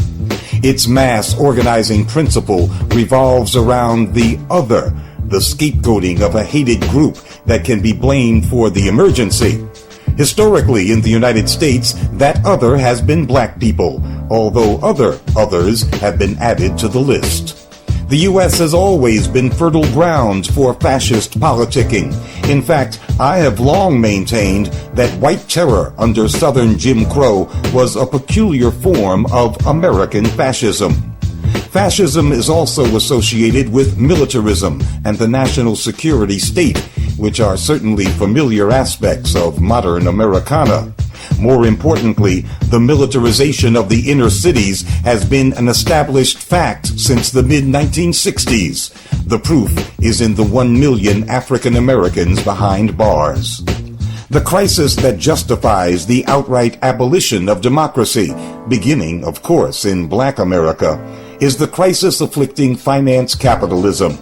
Its mass organizing principle revolves around the other, the scapegoating of a hated group that can be blamed for the emergency. Historically, in the United States, that other has been black people, although others have been added to the list. The U.S. has always been fertile ground for fascist politicking. In fact, I have long maintained that white terror under Southern Jim Crow was a peculiar form of American fascism. Fascism is also associated with militarism and the national security state, which are certainly familiar aspects of modern Americana. More importantly, the militarization of the inner cities has been an established fact since the mid-1960s. The proof is in the 1 million African Americans behind bars. The crisis that justifies the outright abolition of democracy, beginning, of course, in Black America, is the crisis afflicting finance capitalism.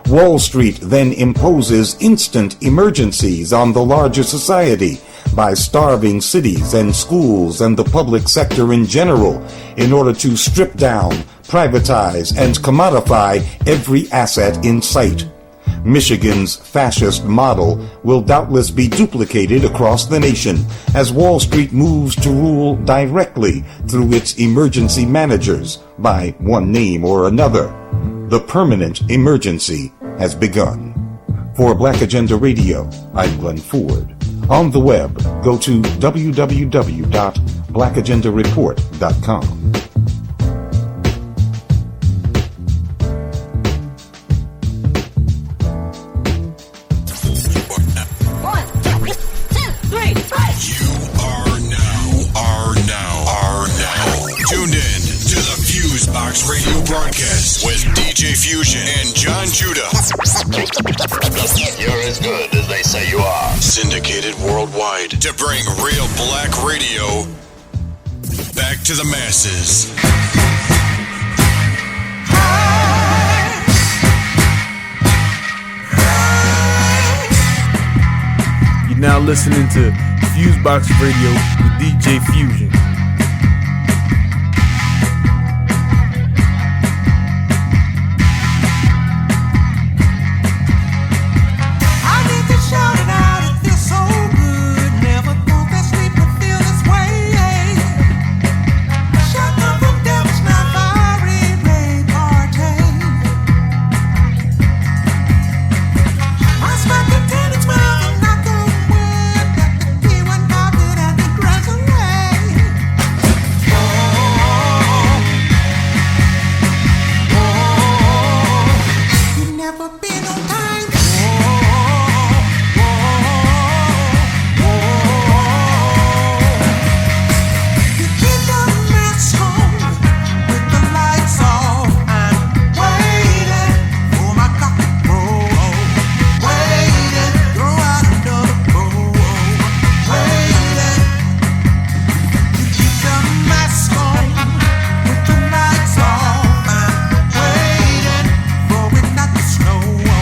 Wall Street then imposes instant emergencies on the larger society by starving cities and schools and the public sector in general in order to strip down, privatize, and commodify every asset in sight. Michigan's fascist model will doubtless be duplicated across the nation as Wall Street moves to rule directly through its emergency managers by one name or another. The permanent emergency has begun. For Black Agenda Radio, I'm Glenn Ford. On the web, go to www.blackagendareport.com. Tuned in to the FuseBox Radio Broadcast with DJ Fusion and Jon Judah. You're as good as they say you are. Syndicated worldwide to bring real black radio back to the masses. You're now listening to FuseBox Radio with DJ Fusion. No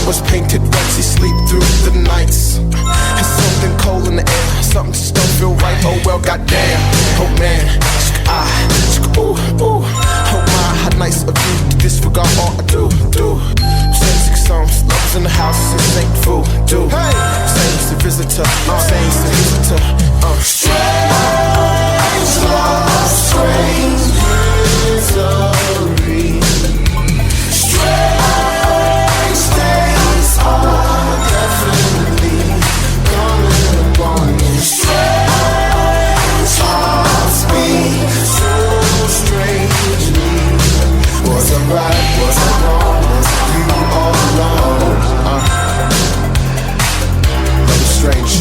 was painted red, she sleep through the nights. There's something cold in the air, something just don't feel right. Oh well, goddamn, oh man, ooh, ooh. Oh my, how nice of you to disregard all I do. 76 songs, lovers in the house, this ain't voodoo. Hey, saints a visitor, saints a visitor. Strange love, strange misery. Strange days are definitely coming upon me. Strange hearts beat so strangely. Was I right, was I wrong? Was you all alone? Love is strange.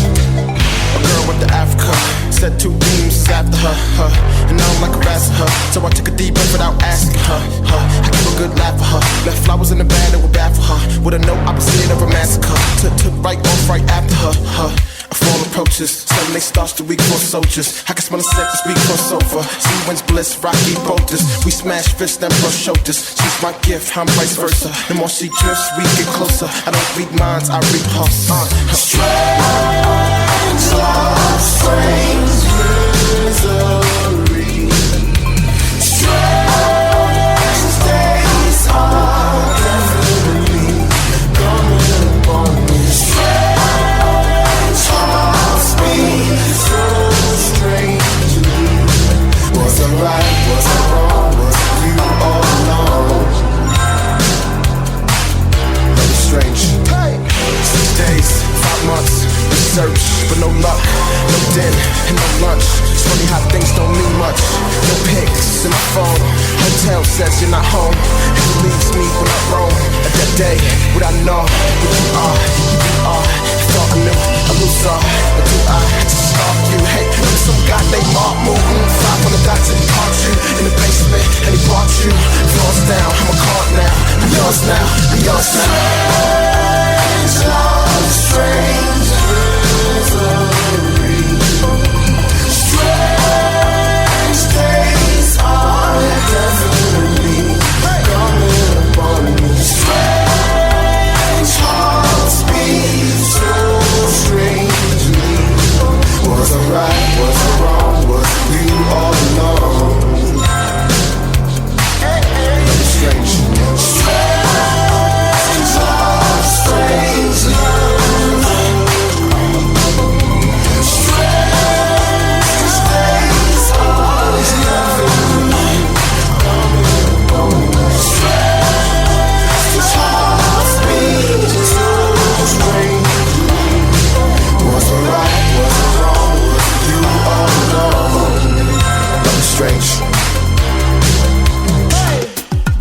A girl went to Africa, said 2 beams after her, and I don't like harassing her, so I took a deep breath without asking her. I gave a good laugh for her, left flowers in the bag that were bad for her, with a note opposite of a massacre. Took right off right after her. A fall approaches, suddenly starts the week for soldiers. I can smell the scent, speak for sofa. Sea winds bliss, rocky boulders. We smash fists and brush shoulders. She's my gift, I'm vice versa. The more she drifts, we get closer. I don't read minds, I read hearts. Strange love, strange misery. Strange days are definitely coming upon me. Strange hearts beat so strangely. Was I right, was I wrong? Was you all alone? Love is strange. 6 days, 5 months, research, but no luck, no din, and no lunch. It's funny how things don't mean much. No pics in my phone. Hotel says you're not home. It leaves me when I roam. At that day, would I know who you are? Thought I knew a loser, but do I just stalk you? Hey, look, some guy named Mark moving 500 dots and caught you in the basement, and he brought you. Yours down, I'm a card now. I'm yours now, I'm yours now. Strange love, strange misery. Strange days are definitely coming upon me. Strange hearts beat so strangely. Was I right, was I wrong? Was you all alone? Strange. Strange love, strange love. Strange days are definitely coming upon me. Strange hearts beat so strangely. Was I right, was I wrong? Was you all alone? Love is strange.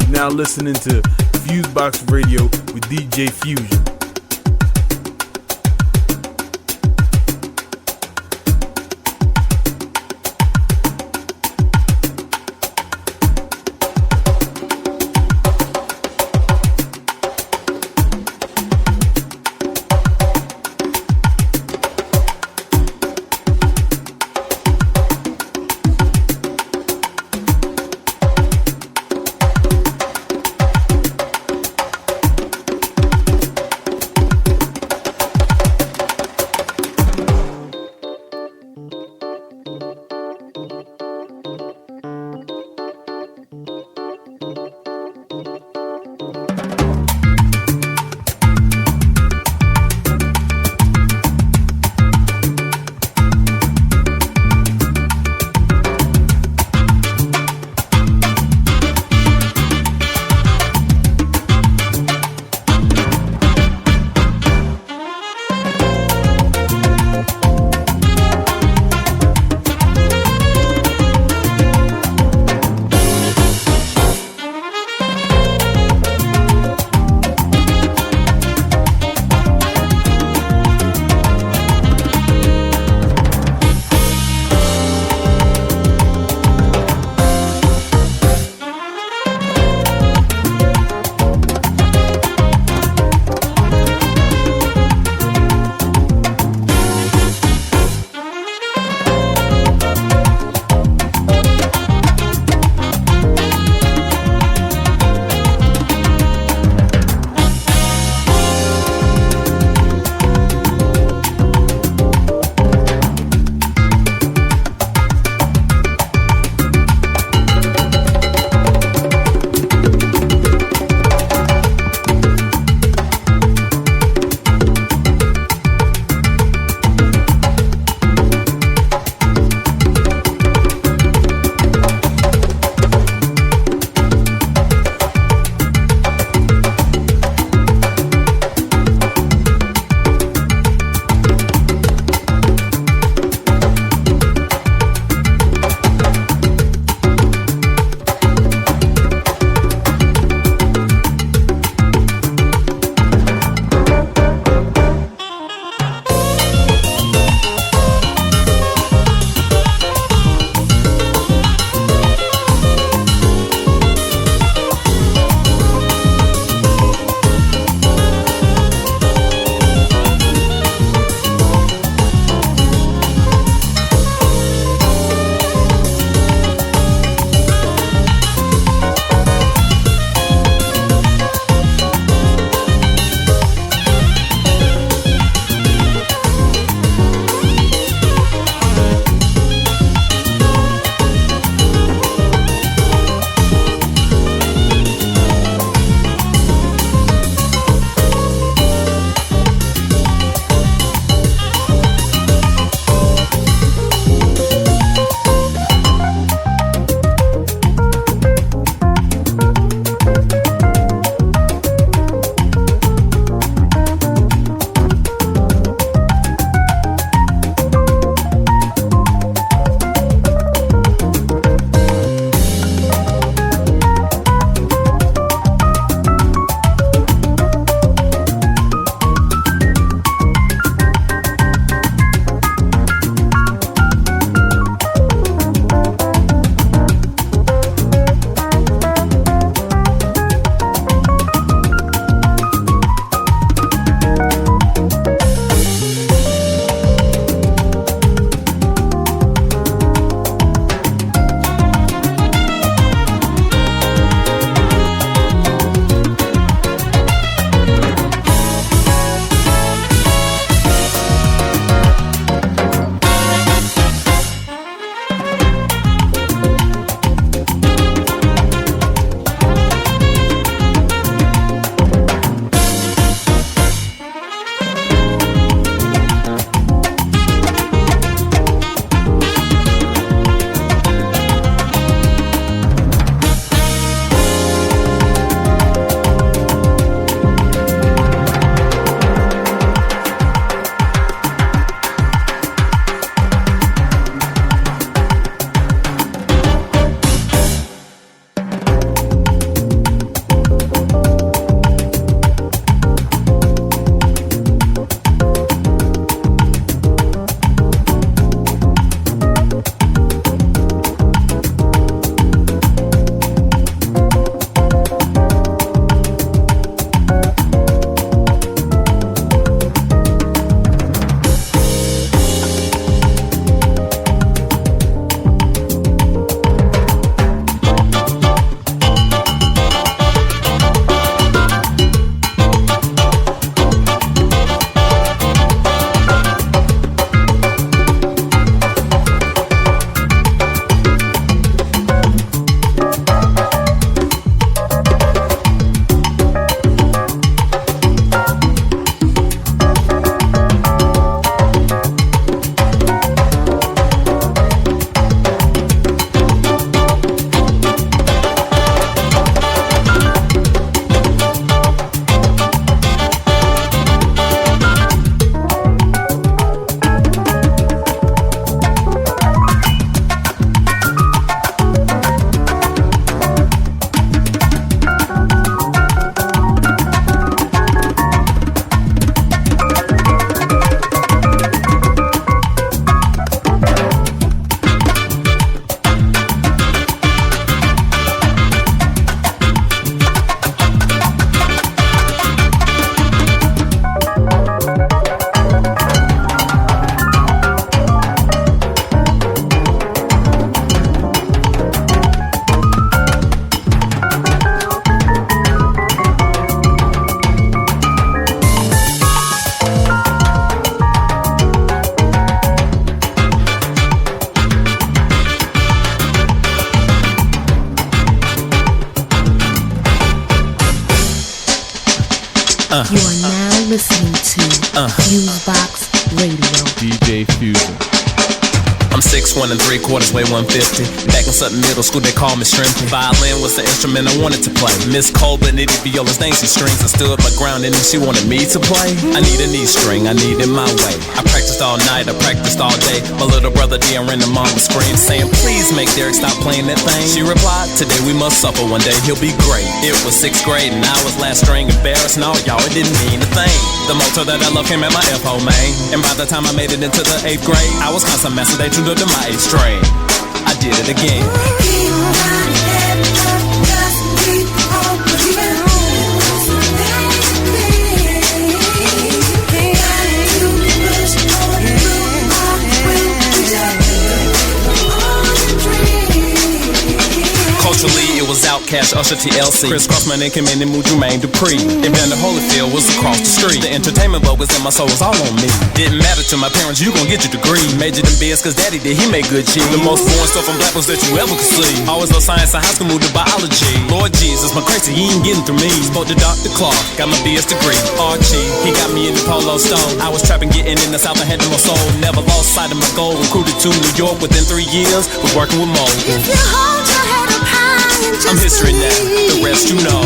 You're now listening to FuseBox Radio with DJ Fusion. You are now listening to FuseBox Radio. DJ Fusion. I'm 6'1" and 3/4, weigh 150. Back in Sutton Middle School, they called me Shrimpy. Violin was the instrument I wanted to play. Miss Colbert needed violas, dancing strings. I stood my ground and then she wanted me to play. I need a knee string, I need it my way. I practiced all night, I practiced all day. My little brother D.R.N and mama screamed, saying, please make Derek stop playing that thing. She replied, today we must suffer, one day he'll be great. It was 6th grade and I was last string, embarrassed. No, y'all, it didn't mean a thing. The motto that I love came at my F.O. man. And by the time I made it into the 8th grade, I was constant master, they tuned up to my 8th string. I did it again. Culturally, it was Outkast, Usher, TLC, Chris Crossman, and Kim and Jermaine Dupri. Evander Holyfield was across the street. The entertainment bug was in my soul, was all on me. Didn't matter to my parents, you gon' get your degree. Majored in biz, cause daddy did, he made good cheese. The most boring stuff on black was that you ever could see. Always loved science in high school, moved to biology. Lord Jesus, my crazy, he ain't getting through me. Spoke to Dr. Clark, got my BS degree. Archie, he got me in the Polo Stone. I was trapping, getting in the South, I had my soul. Never lost sight of my goal. Recruited to New York within 3 years, was working with Mo. If you hold your head up high and just I'm history now, the rest you know.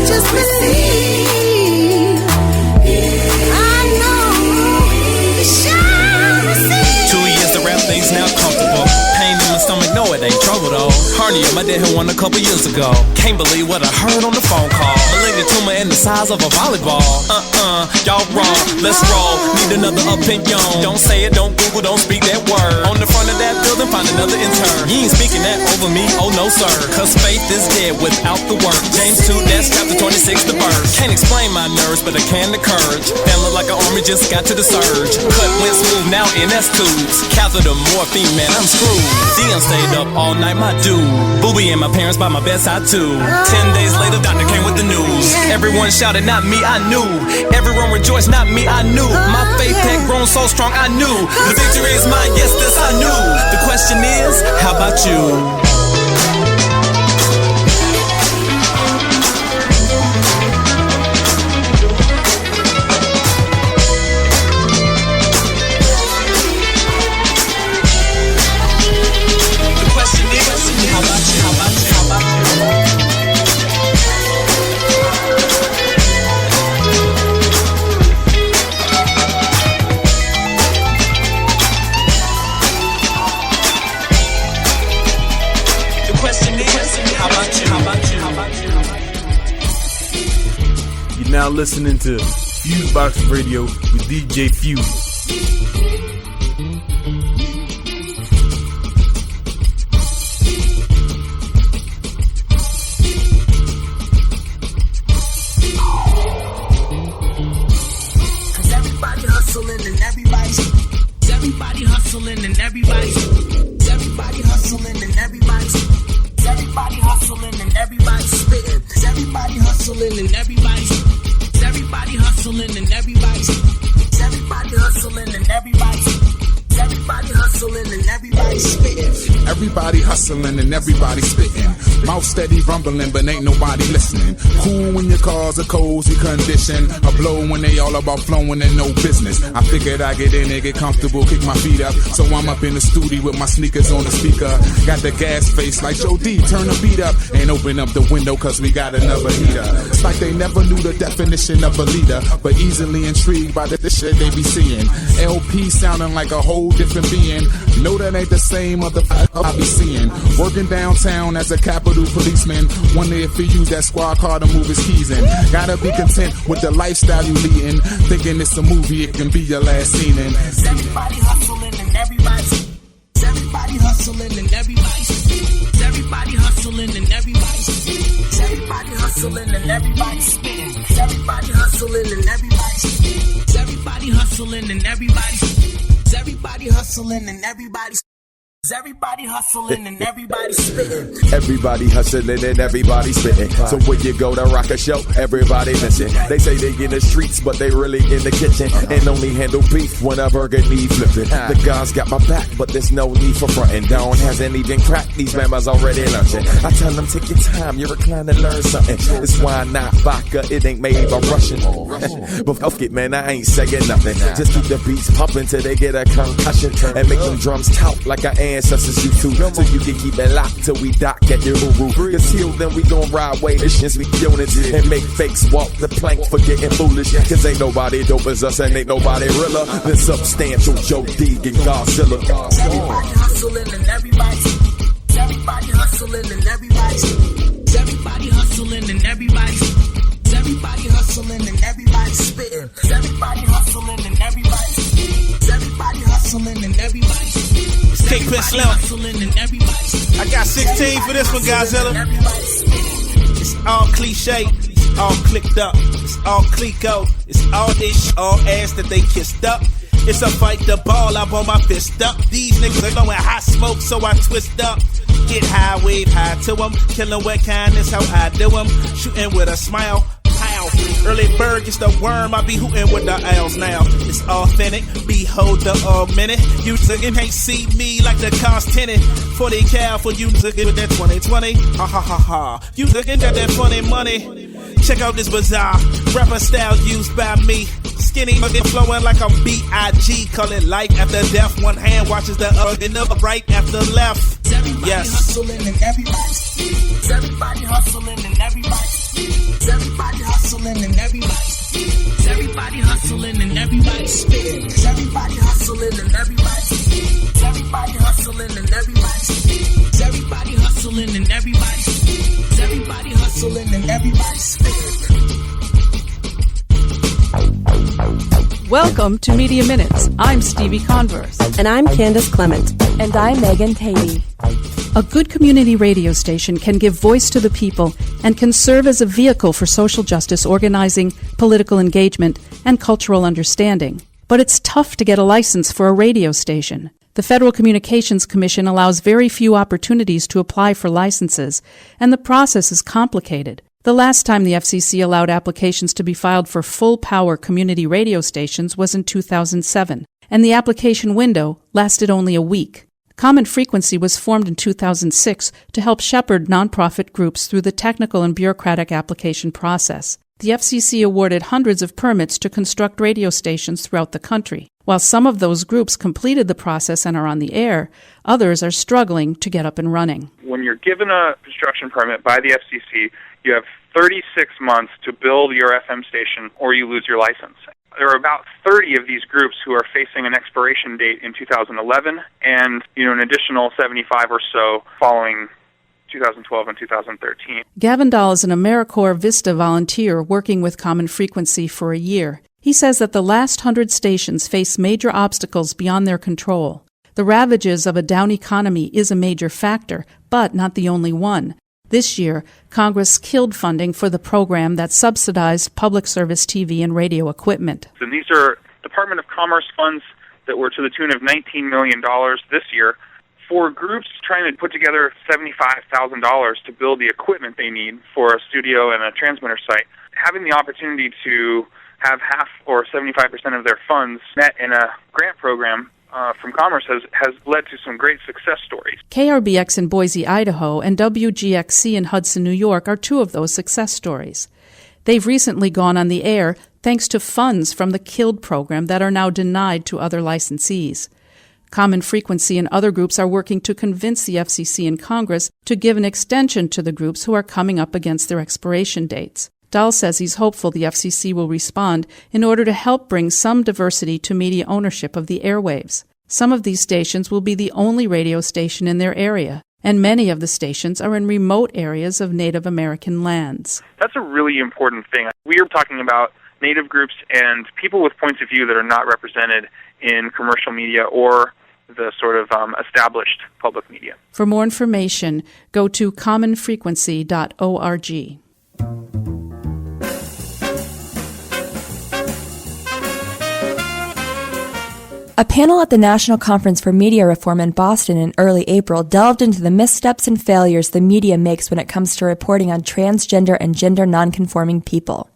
Just receive. I know you shall receive. 2 years to wrap things now comfortable. Pain in my stomach, no it ain't trouble though. Hernia, my dad had one a couple years ago. Can't believe what I heard on the phone call. Malignant tumor in the size of a volleyball. Y'all wrong, let's roll. Need another opinion. Don't say it, don't Google, don't speak that word. On the front of that building, find another intern. You ain't speaking that over me, oh no sir. Cause faith is dead without the work. James 2, that's chapter 26, the verse. Can't explain my nerves, but I can the courage. That look like an army just got to the surge. Cut went smooth, now NS tubes. Catheter morphine, man, I'm screwed. Dion stayed up all night, my dude. Booby and my parents by my bedside too. 10 days later, doctor came with the news. Everyone shouted, not me, I knew. Everyone rejoiced, not me, I knew. My faith had grown so strong, I knew. The victory is mine, yes, this I knew. The question is, how about you? Now listening to FuseBox Radio with DJ Fusion. Cause everybody hustling and everybody's hustling and everybody's hustling and everybody's hustling and everybody's spitting. Cause everybody hustling and everybody hustling and everybody hustling and everybody hustling and everybody spitting. Everybody hustling and everybody spitting. Mouth steady rumbling, but ain't nobody listening. Cool when your cars are cozy condition. A blow when they all about flowing and no business. I figured I get in and get comfortable, kick my feet up. So I'm up in the studio with my sneakers on the speaker. Got the gas face like Joe D, turn the beat up. And open up the window cause we got another heater. It's like they never knew the definition of a leader, but easily intrigued by the shit they be seeing. LP sounding like a whole different being. Know that ain't the same motherfucker I be seeing. Working downtown as a Capitol policeman. Wonder if he use that squad car to move his keys in. Gotta be content with the lifestyle you leading. Thinking it's a movie, it can be your last scene in. Everybody hustling and everybody hustling and everybody hustling and everybody hustling and everybody spitting. Everybody hustling and everybody hustling and everybody Everybody hustling and everybody's everybody hustling and everybody spitting. Everybody hustling and everybody spitting. So when you go to rock a show, everybody listen. They say they in the streets, but they really in the kitchen. And only handle beef when a burger need flipping. The guys got my back, but there's no need for fronting. Dawn hasn't even cracked, these members already lunching. I tell them take your time, you're reclining to learn something. It's why not vodka, it ain't made by Russian. But fuck it, man, I ain't saying nothing. Just keep the beats pumping till they get a concussion. And make them drums tout like I ancestors used to, so you can keep it locked till we dock at your uru. Cause till then we gon' ride way missions with unity and make fakes walk the plank for getting foolish. Cause ain't nobody dope as us and ain't nobody realer than substantial Joe D and Godzilla. Everybody hustling and everybody's everybody hustling and everybody's everybody hustling and everybody's everybody hustling and everybody's spitting. Everybody hustling and everybody's everybody hustling and everybody's Kingpin Slim. I got 16 for this one, Godzilla. It's all cliche, it's all clicked up, it's all clico, it's all ish, all ass that they kissed up. It's a fight the ball, I ball my fist up. These niggas are blowing hot smoke, so I twist up. Get high, wave high to them. Killing with kindness, how I do them. Shooting with a smile. Pow. Early bird gets the worm, I be hooting with the owls now. It's authentic, behold the minute. You can't see me like the cost tenant. 40 cal for you looking with that 2020. Ha ha ha ha. You looking at that funny money. Check out this bizarre rapper style used by me. Skinny, flowing like I'm B.I.G. Call it life after death. One hand watches the other, and the right after left. Yes. Hustling and everybody's everybody hustling and everybody's everybody hustling and everybody's everybody hustling and everybody's spitting. Everybody hustling and everybody's everybody hustling and everybody's everybody hustling and everybody's everybody hustling and everybody's spitting. Welcome to Media Minutes. I'm Stevie Converse. And I'm Candace Clement. And I'm Megan Tatey. A good community radio station can give voice to the people and can serve as a vehicle for social justice organizing, political engagement, and cultural understanding. But it's tough to get a license for a radio station. The Federal Communications Commission allows very few opportunities to apply for licenses, and the process is complicated. The last time the FCC allowed applications to be filed for full-power community radio stations was in 2007, and the application window lasted only a week. Common Frequency was formed in 2006 to help shepherd nonprofit groups through the technical and bureaucratic application process. The FCC awarded hundreds of permits to construct radio stations throughout the country. While some of those groups completed the process and are on the air, others are struggling to get up and running. When you're given a construction permit by the FCC, you have 36 months to build your FM station or you lose your license. There are about 30 of these groups who are facing an expiration date in 2011 and an additional 75 or so following 2012 and 2013. Gavin Dahl is an AmeriCorps Vista volunteer working with Common Frequency for a year. He says that the last 100 stations face major obstacles beyond their control. The ravages of a down economy is a major factor, but not the only one. This year, Congress killed funding for the program that subsidized public service TV and radio equipment. And these are Department of Commerce funds that were to the tune of $19 million this year for groups trying to put together $75,000 to build the equipment they need for a studio and a transmitter site. Having the opportunity to have half or 75% of their funds met in a grant program from Commerce has led to some great success stories. KRBX in Boise, Idaho, and WGXC in Hudson, New York are two of those success stories. They've recently gone on the air thanks to funds from the KILD program that are now denied to other licensees. Common Frequency and other groups are working to convince the FCC and Congress to give an extension to the groups who are coming up against their expiration dates. Dahl says he's hopeful the FCC will respond in order to help bring some diversity to media ownership of the airwaves. Some of these stations will be the only radio station in their area, and many of the stations are in remote areas of Native American lands. That's a really important thing. We are talking about Native groups and people with points of view that are not represented in commercial media or the sort of established public media. For more information, go to commonfrequency.org. A panel at the National Conference for Media Reform in Boston in early April delved into the missteps and failures the media makes when it comes to reporting on transgender and gender nonconforming people.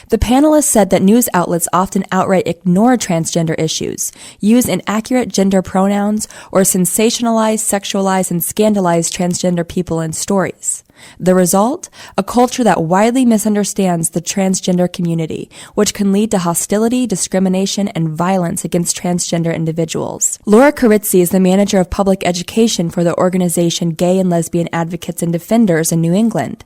The panelists said that news outlets often outright ignore transgender issues, use inaccurate gender pronouns, or sensationalize, sexualize, and scandalize transgender people in stories. The result? A culture that widely misunderstands the transgender community, which can lead to hostility, discrimination, and violence against transgender individuals. Laura Carizzi is the manager of public education for the organization Gay and Lesbian Advocates and Defenders in New England.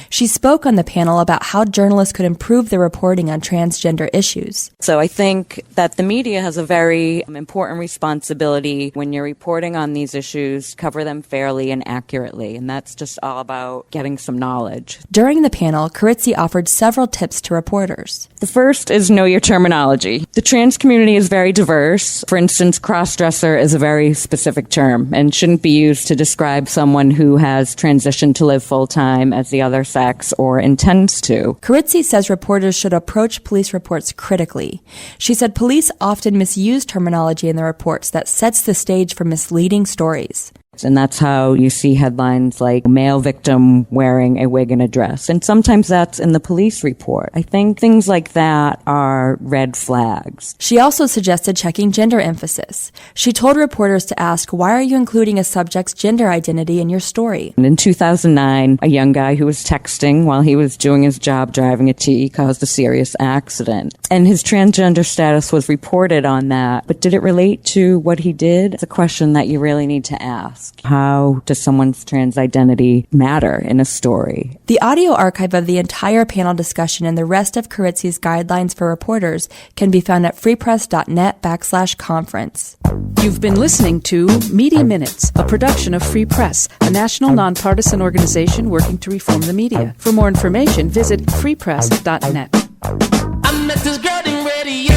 She spoke on the panel about how journalists could improve their reporting on transgender issues. So I think that the media has a very important responsibility when you're reporting on these issues, cover them fairly and accurately, and that's just all about getting some knowledge. During the panel, Carizzi offered several tips to reporters. The first is know your terminology. The trans community is very diverse. For instance, cross-dresser is a very specific term and shouldn't be used to describe someone who has transitioned to live full-time as the other sex or intends to. Carizzi says reporters should approach police reports critically. She said police often misuse terminology in the reports that sets the stage for misleading stories. And that's how you see headlines like male victim wearing a wig and a dress. And sometimes that's in the police report. I think things like that are red flags. She also suggested checking gender emphasis. She told reporters to ask, why are you including a subject's gender identity in your story? And in 2009, a young guy who was texting while he was doing his job driving a T caused a serious accident. And his transgender status was reported on that. But did it relate to what he did? It's a question that you really need to ask. How does someone's trans identity matter in a story? The audio archive of the entire panel discussion and the rest of Carizzi's guidelines for reporters can be found at freepress.net/conference. You've been listening to Media Minutes, a production of Free Press, a national nonpartisan organization working to reform the media. For more information, visit freepress.net. I met this girl in radio.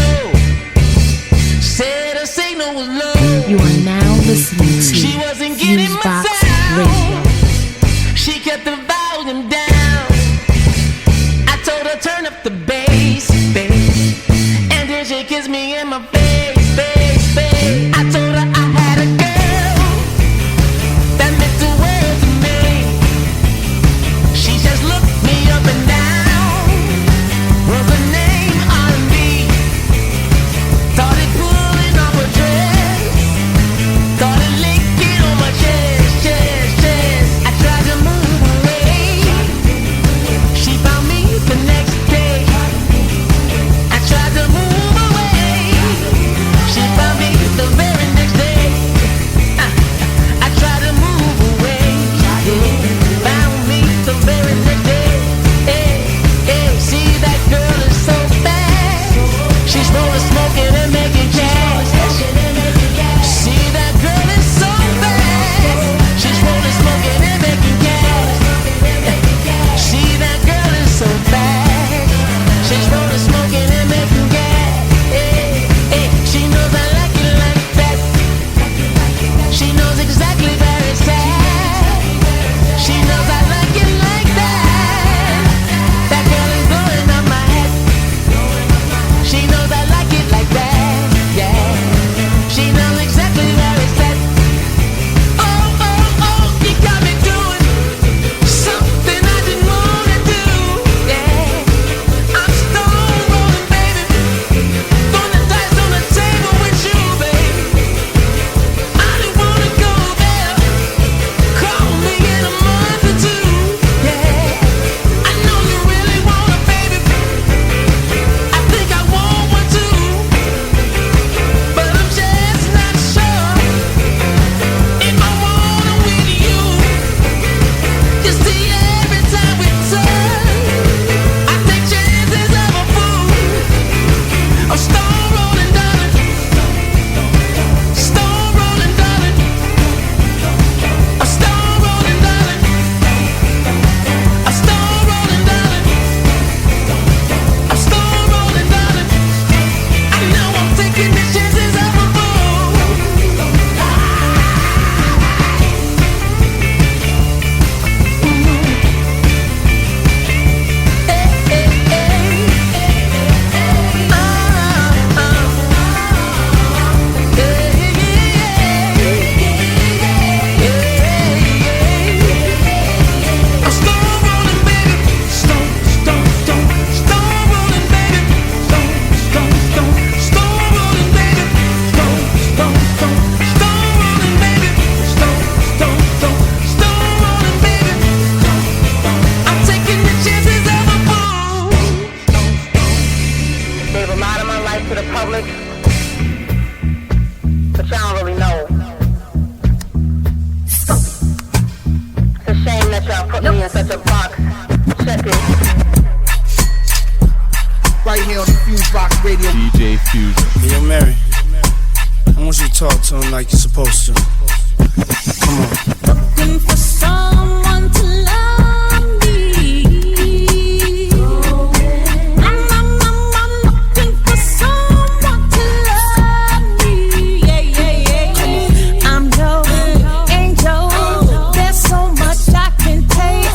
Said her signal was low. You are now listening to She wasn't getting my FuseBox sound. She kept the volume down. I told her turn up the bass, bass. And then she kissed me in my face, face, face. I told her I had a girl that meant the world to me. She just looked me up and down. Was her name R&B? Started pulling off her dress. Started licking on my Talk to him like you're supposed to. Come on. Looking for someone to love me. I'm looking for someone to love me. Yeah. I'm your angel. There's so much I can take.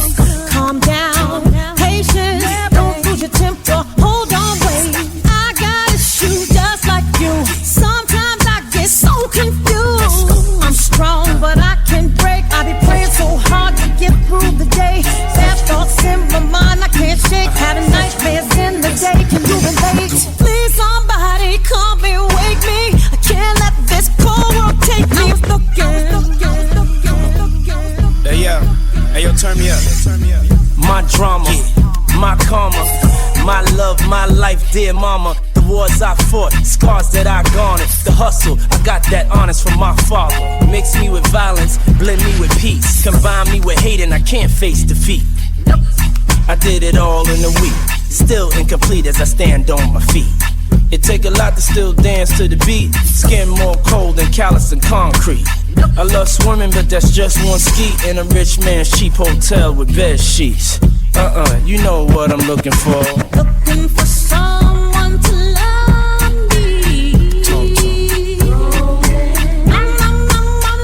Calm down, patience. Don't lose your temper. Hold on, wait. I got issues just like you. Sometimes I get so confused. I'm strong, but I can break. I be praying so hard to get through the day. Bad thoughts in my mind I can't shake. Having nightmares in the day. Can you relate? Please, somebody come and wake me. I can't let this cold world take me. Hey yo, turn me up. My drama, my karma, my love, my life, dear mama. The wars I fought, scars that I garnered. The hustle, I got that honest from my father. Mix me with violence, blend me with peace. Combine me with hate and I can't face defeat. I did it all in a week, still incomplete as I stand on my feet. It take a lot to still dance to the beat. Skin more cold than callous and concrete. I love swimming, but that's just one ski in a rich man's cheap hotel with bed sheets. You know what I'm looking for. Looking for someone to love me. I'm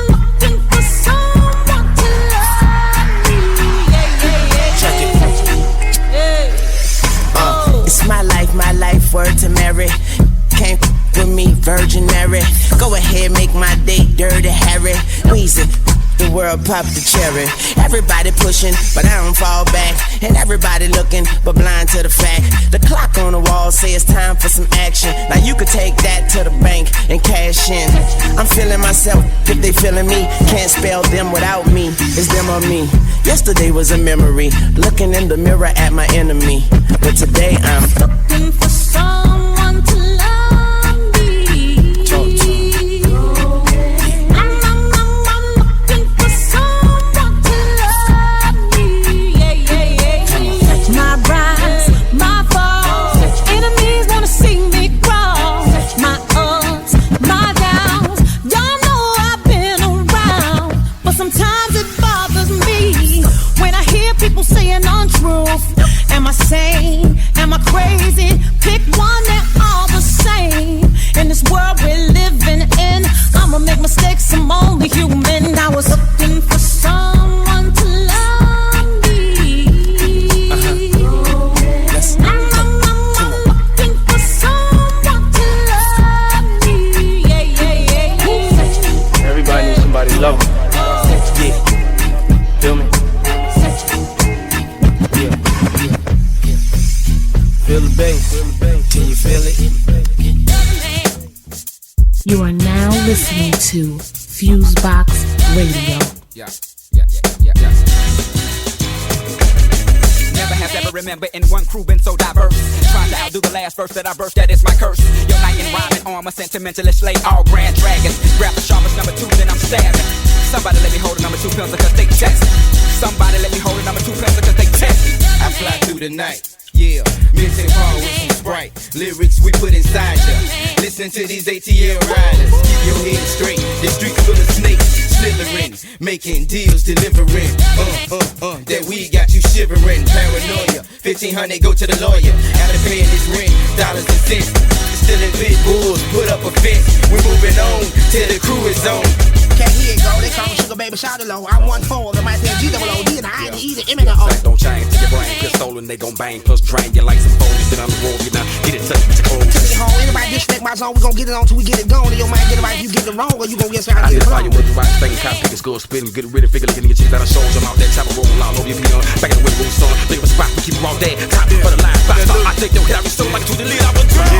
looking for someone to love me. Yeah. It's my life, word to Mary. Can't with me, Virgin Mary. Go ahead, make my day dirty, Harry. Weezy, the world pop the cherry. Everybody pushing, but I don't fall back. And everybody looking, but blind to the fact. The clock on the wall say it's time for some action. Now you could take that to the bank and cash in. I'm feeling myself, if they feeling me. Can't spell them without me, it's them or me. Yesterday was a memory, looking in the mirror at my enemy. But today I'm looking for someone to love me. I'm looking for someone to love me. Yeah. My rise, my fall. Enemies wanna see me crawl. My ups, my downs. Y'all know I've been around, but sometimes it bothers me when I hear people saying untruth. Am I sane? Am I crazy? Pick one, they're all the same. In this world we're living in, I'ma make mistakes, I'm only human. I was looking for someone to love me. I'm looking for someone to love me. Yeah. Everybody needs somebody to love them. Yeah. Feel me? Feel the bass. Can you feel it? You are now listening to FuseBox Radio. Yeah. Never has ever remembered in one crew been so diverse. Trying to outdo the last verse that I burst, that is my curse. Your knight in rhyming armor, sentimentalist slay all grand dragons. Grab the sharpest number 2, then I'm stabbing. Somebody let me hold a number 2 pencil cause they test. Somebody let me hold a number 2 pencil cause they test. I fly through the night. Yeah, mixing power with some Sprite. Lyrics we put inside ya. Listen to these ATL riders. Keep your head straight. The streets full of snakes, slithering, making deals, delivering. That weed got you shivering. Paranoia. 1500 go to the lawyer. After paying this rent, dollars and cents. Still in big bulls, put up a fence. We're moving on till the crew is on. Okay, here you go. They call me Sugar Baby Shawty Low. I'm 1-4. They might say G-double-O-D and I ain't either M and O. Fact don't change to your brain. Cause stolen, they gon' bang. Plus drain you like some phones. Sit on the wall, you know. Get it touched with your clothes. Take it home. Anybody disrespect my zone, we gon' get it on till we get it gone. And your man get it right if you get it wrong, or you gon' get it right. Identify you with the right thing. Cop, pick a skull, spit and get rid of figure. Looking at your cheese that I showed. Jump out that chopper, roll all over your peon. Back in the way, room song. Think of a spot, we keep it all day. Top for the line. Five star, I take your head. I restore like to the lead. I was drunk.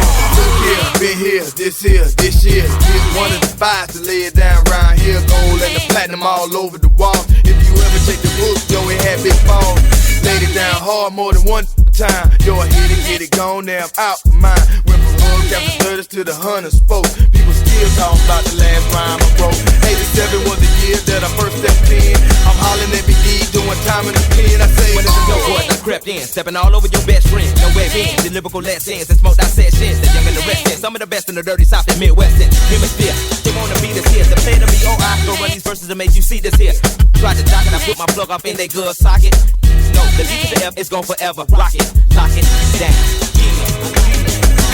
Been here, this year. Here's one of the 5 to lay it down round here. Gold and the platinum all over the wall. If you ever check the book, yo, it had big falls. Laid it down hard more than one time. Yo, I hit it, get it gone, now I'm out of mine. Went from hug after 30s to the 100 spokes. People still talking about the last rhyme I wrote. 87 was the year that I first stepped in. I'm hollering at BD, doing time in the pen. I say, when it's a dope boys, I crept in, stepping all over your best friend. No way in, the lyrical lessons and smoked out sessions. The young and the restless, some of the best in the dirty South and Midwestern hemisphere. They wanna be the verses to make you see this here. Tried to dock it, I put my plug up in they good socket. No, the D to the F is gone forever. Lock it down.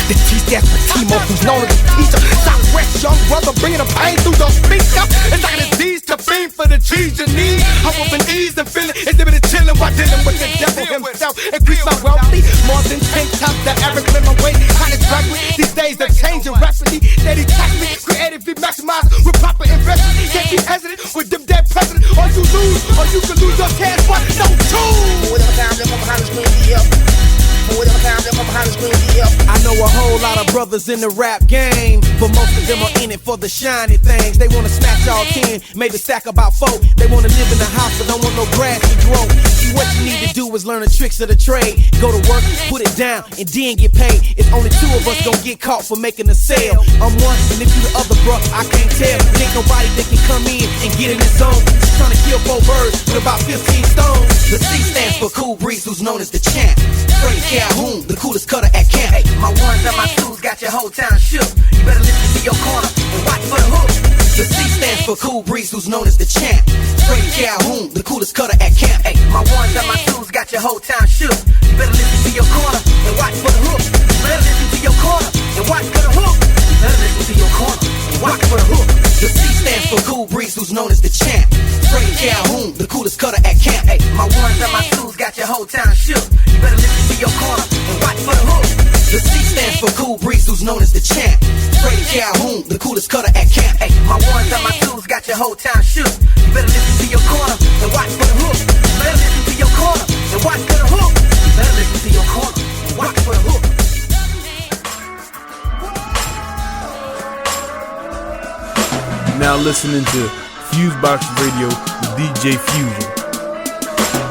The T-Death for Timo, who's known as a teacher. Southwest young brother bringing the pain through the speaker. It's like the D's to fiend for the G's you need. I'm up in ease and feeling exhibited chilling while dealing with the devil himself. Increase my wealthy, more than 10 times the average in my way. College graduate, these days they're changing rapidly. They detach me, creatively maximize with proper investment. Can't be hesitant with them dead president. Or you lose, or you can lose your cash, but no choose. Whatever time they come behind the screen, I know a whole lot of brothers in the rap game, but most of them are in it for the shiny things. They wanna snatch all 10, maybe stack about 4. They wanna live in the house but don't want no grass to grow. See, what you need to do is learn the tricks of the trade. Go to work, put it down, and then get paid. It's only 2 of us gonna get caught for making a sale. I'm one, and if you the other, bro, I can't tell. There ain't nobody that can come in and get in the zone. Just trying to kill 4 birds with about 15 stones. The C stands for Cool Breeze, who's known as the champ. Freddie Calhoun, the coolest cutter at camp. Hey, my ones and my twos got your whole town shook. You better listen to your corner and watch for the hook. The C stands for Cool Breeze, who's known as the champ. Freddie Calhoun, the coolest cutter at camp. Hey, my ones and my twos got your whole town shook. You better listen to your corner and watch for the hook. You better listen to your corner and watch for the hook. You better listen to your corner and watch for the hook. The C stands for Cool Breeze, who's known as the champ. Freddie Calhoun, the coolest cutter at camp. Hey, my ones and my twos got your whole town shook. You better listen to your corner and watch for the hook. The C stands for Cool Breeze, who's known as the champ. Freddie Calhoun, the coolest cutter at camp. Hey, my ones and my twos got your whole town shook. You better listen to your corner and watch for the hook. You better listen to your corner and watch for the hook. You better listen to your corner and watch for the hook. Now listening to FuseBox Radio with DJ Fusion.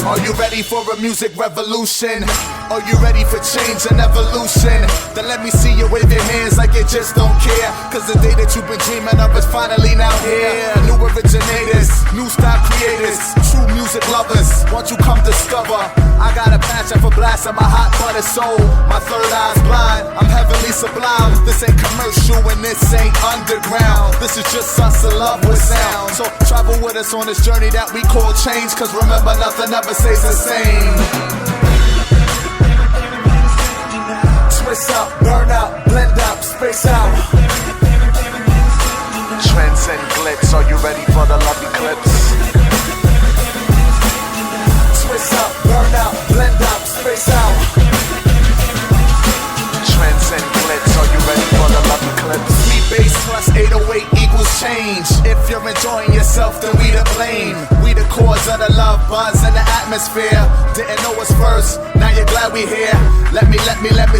Are you ready for a music revolution? Are you ready for change and evolution? Then let me see you wave your hands like you just don't care. Cause the day that you've been dreaming of is finally now here. New originators, new style creators, true music lovers, won't you come discover? I got a passion for blasting my hot butter soul. My third eye's blind, I'm heavenly sublime. This ain't commercial and this ain't underground. This is just us in love with sound. So travel with us on this journey that we call change. Cause remember, nothing ever stays the same. Twist up, burn up, blend up, space out. Transcend glitz, are you ready for the love eclipse? Twist up, burn up, blend up, space out. Transcend glitz, are you ready for the love eclipse? Me bass plus 808 equals change. If you're enjoying yourself, then we to blame. We the cause of the love buzz in the atmosphere. Didn't know us first, now you're glad we here. Let me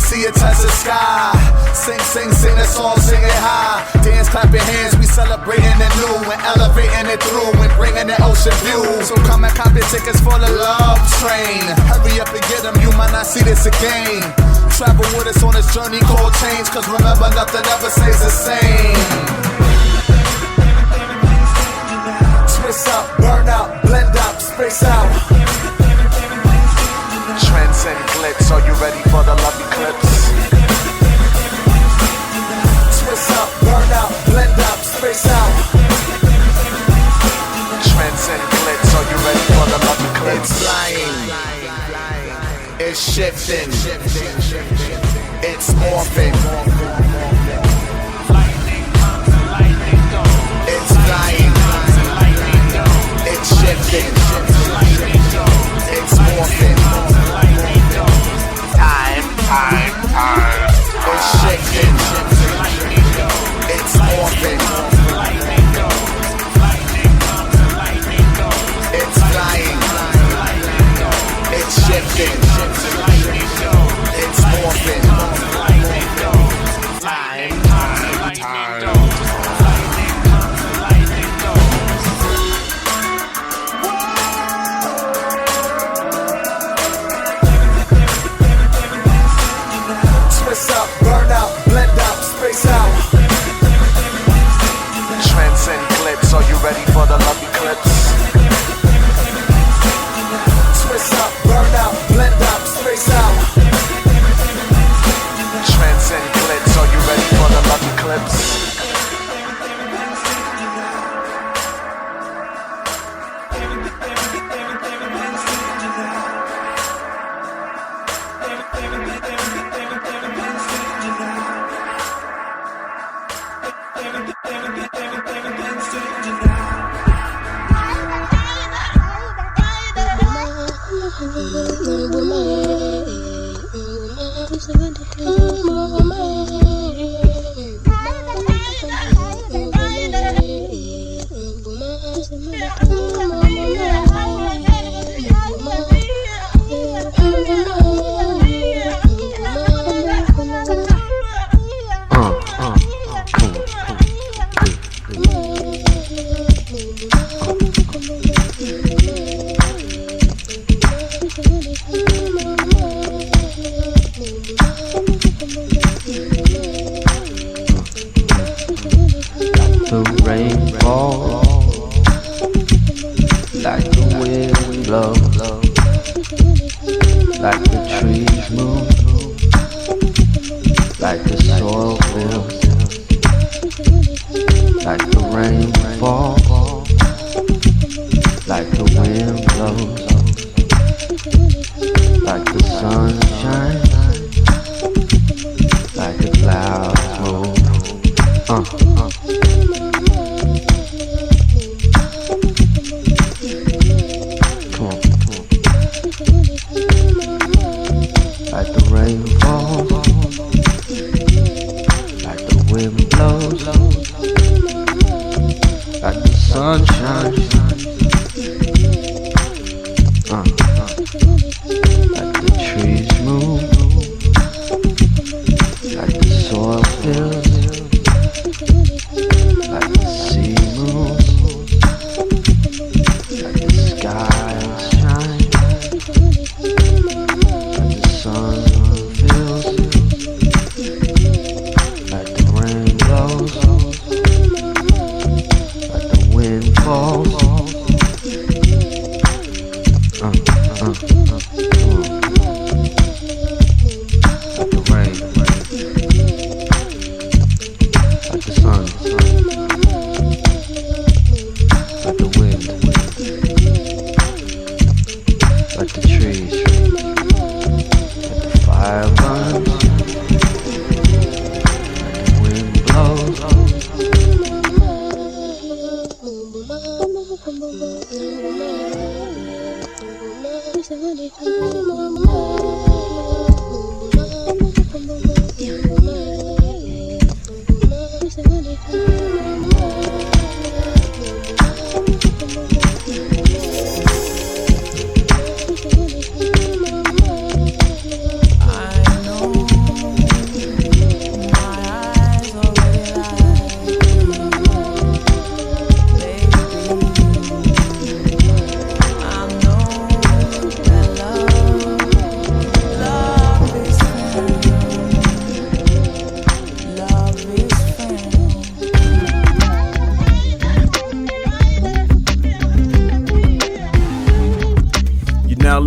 see you touch the sky. Sing, sing, sing the song, sing it high. Dance, clap your hands, we celebrating the new and elevating it through and bringing the ocean view. So come and cop your tickets for the love train. Hurry up and get them, you might not see this again. Travel with us on this journey called change. Cause remember, nothing ever stays the same. Twist up, burn up, blend up, space out. Transcend glitz, are you ready for the love eclipse? Twist up, burn up, blend up, space out. Transcend glitz, are you ready for the love eclipse? It's flying, it's shifting, it's morphing. It's flying, it's shifting, it's morphing. Time. It's shifting, it's morphing. It's flying, it's shifting, it's morphing.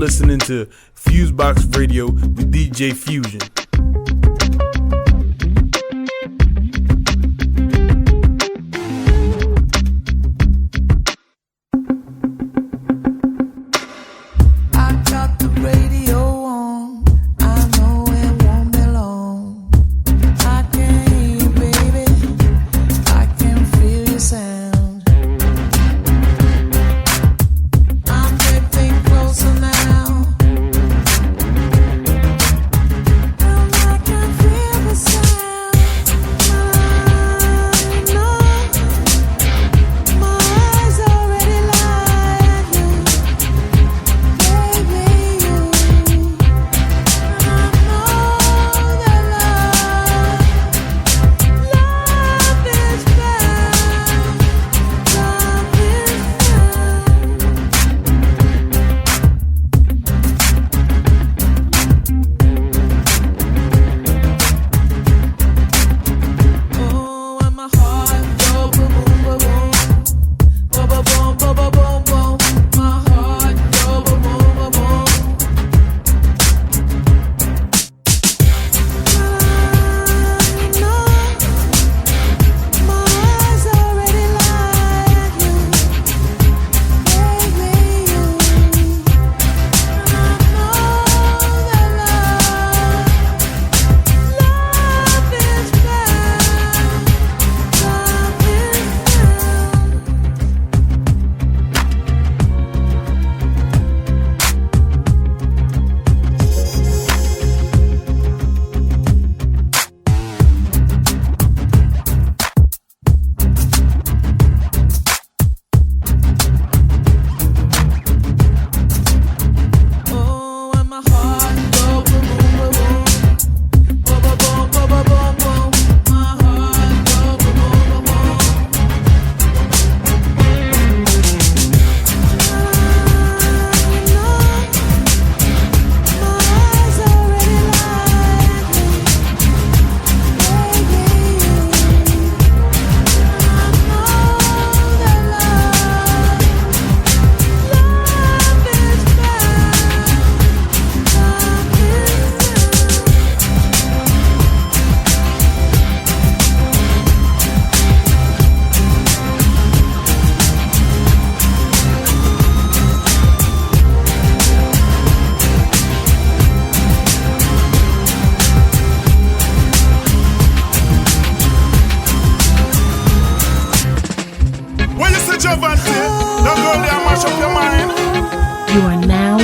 Listening to FuseBox Radio with DJ Fusion. Closer now.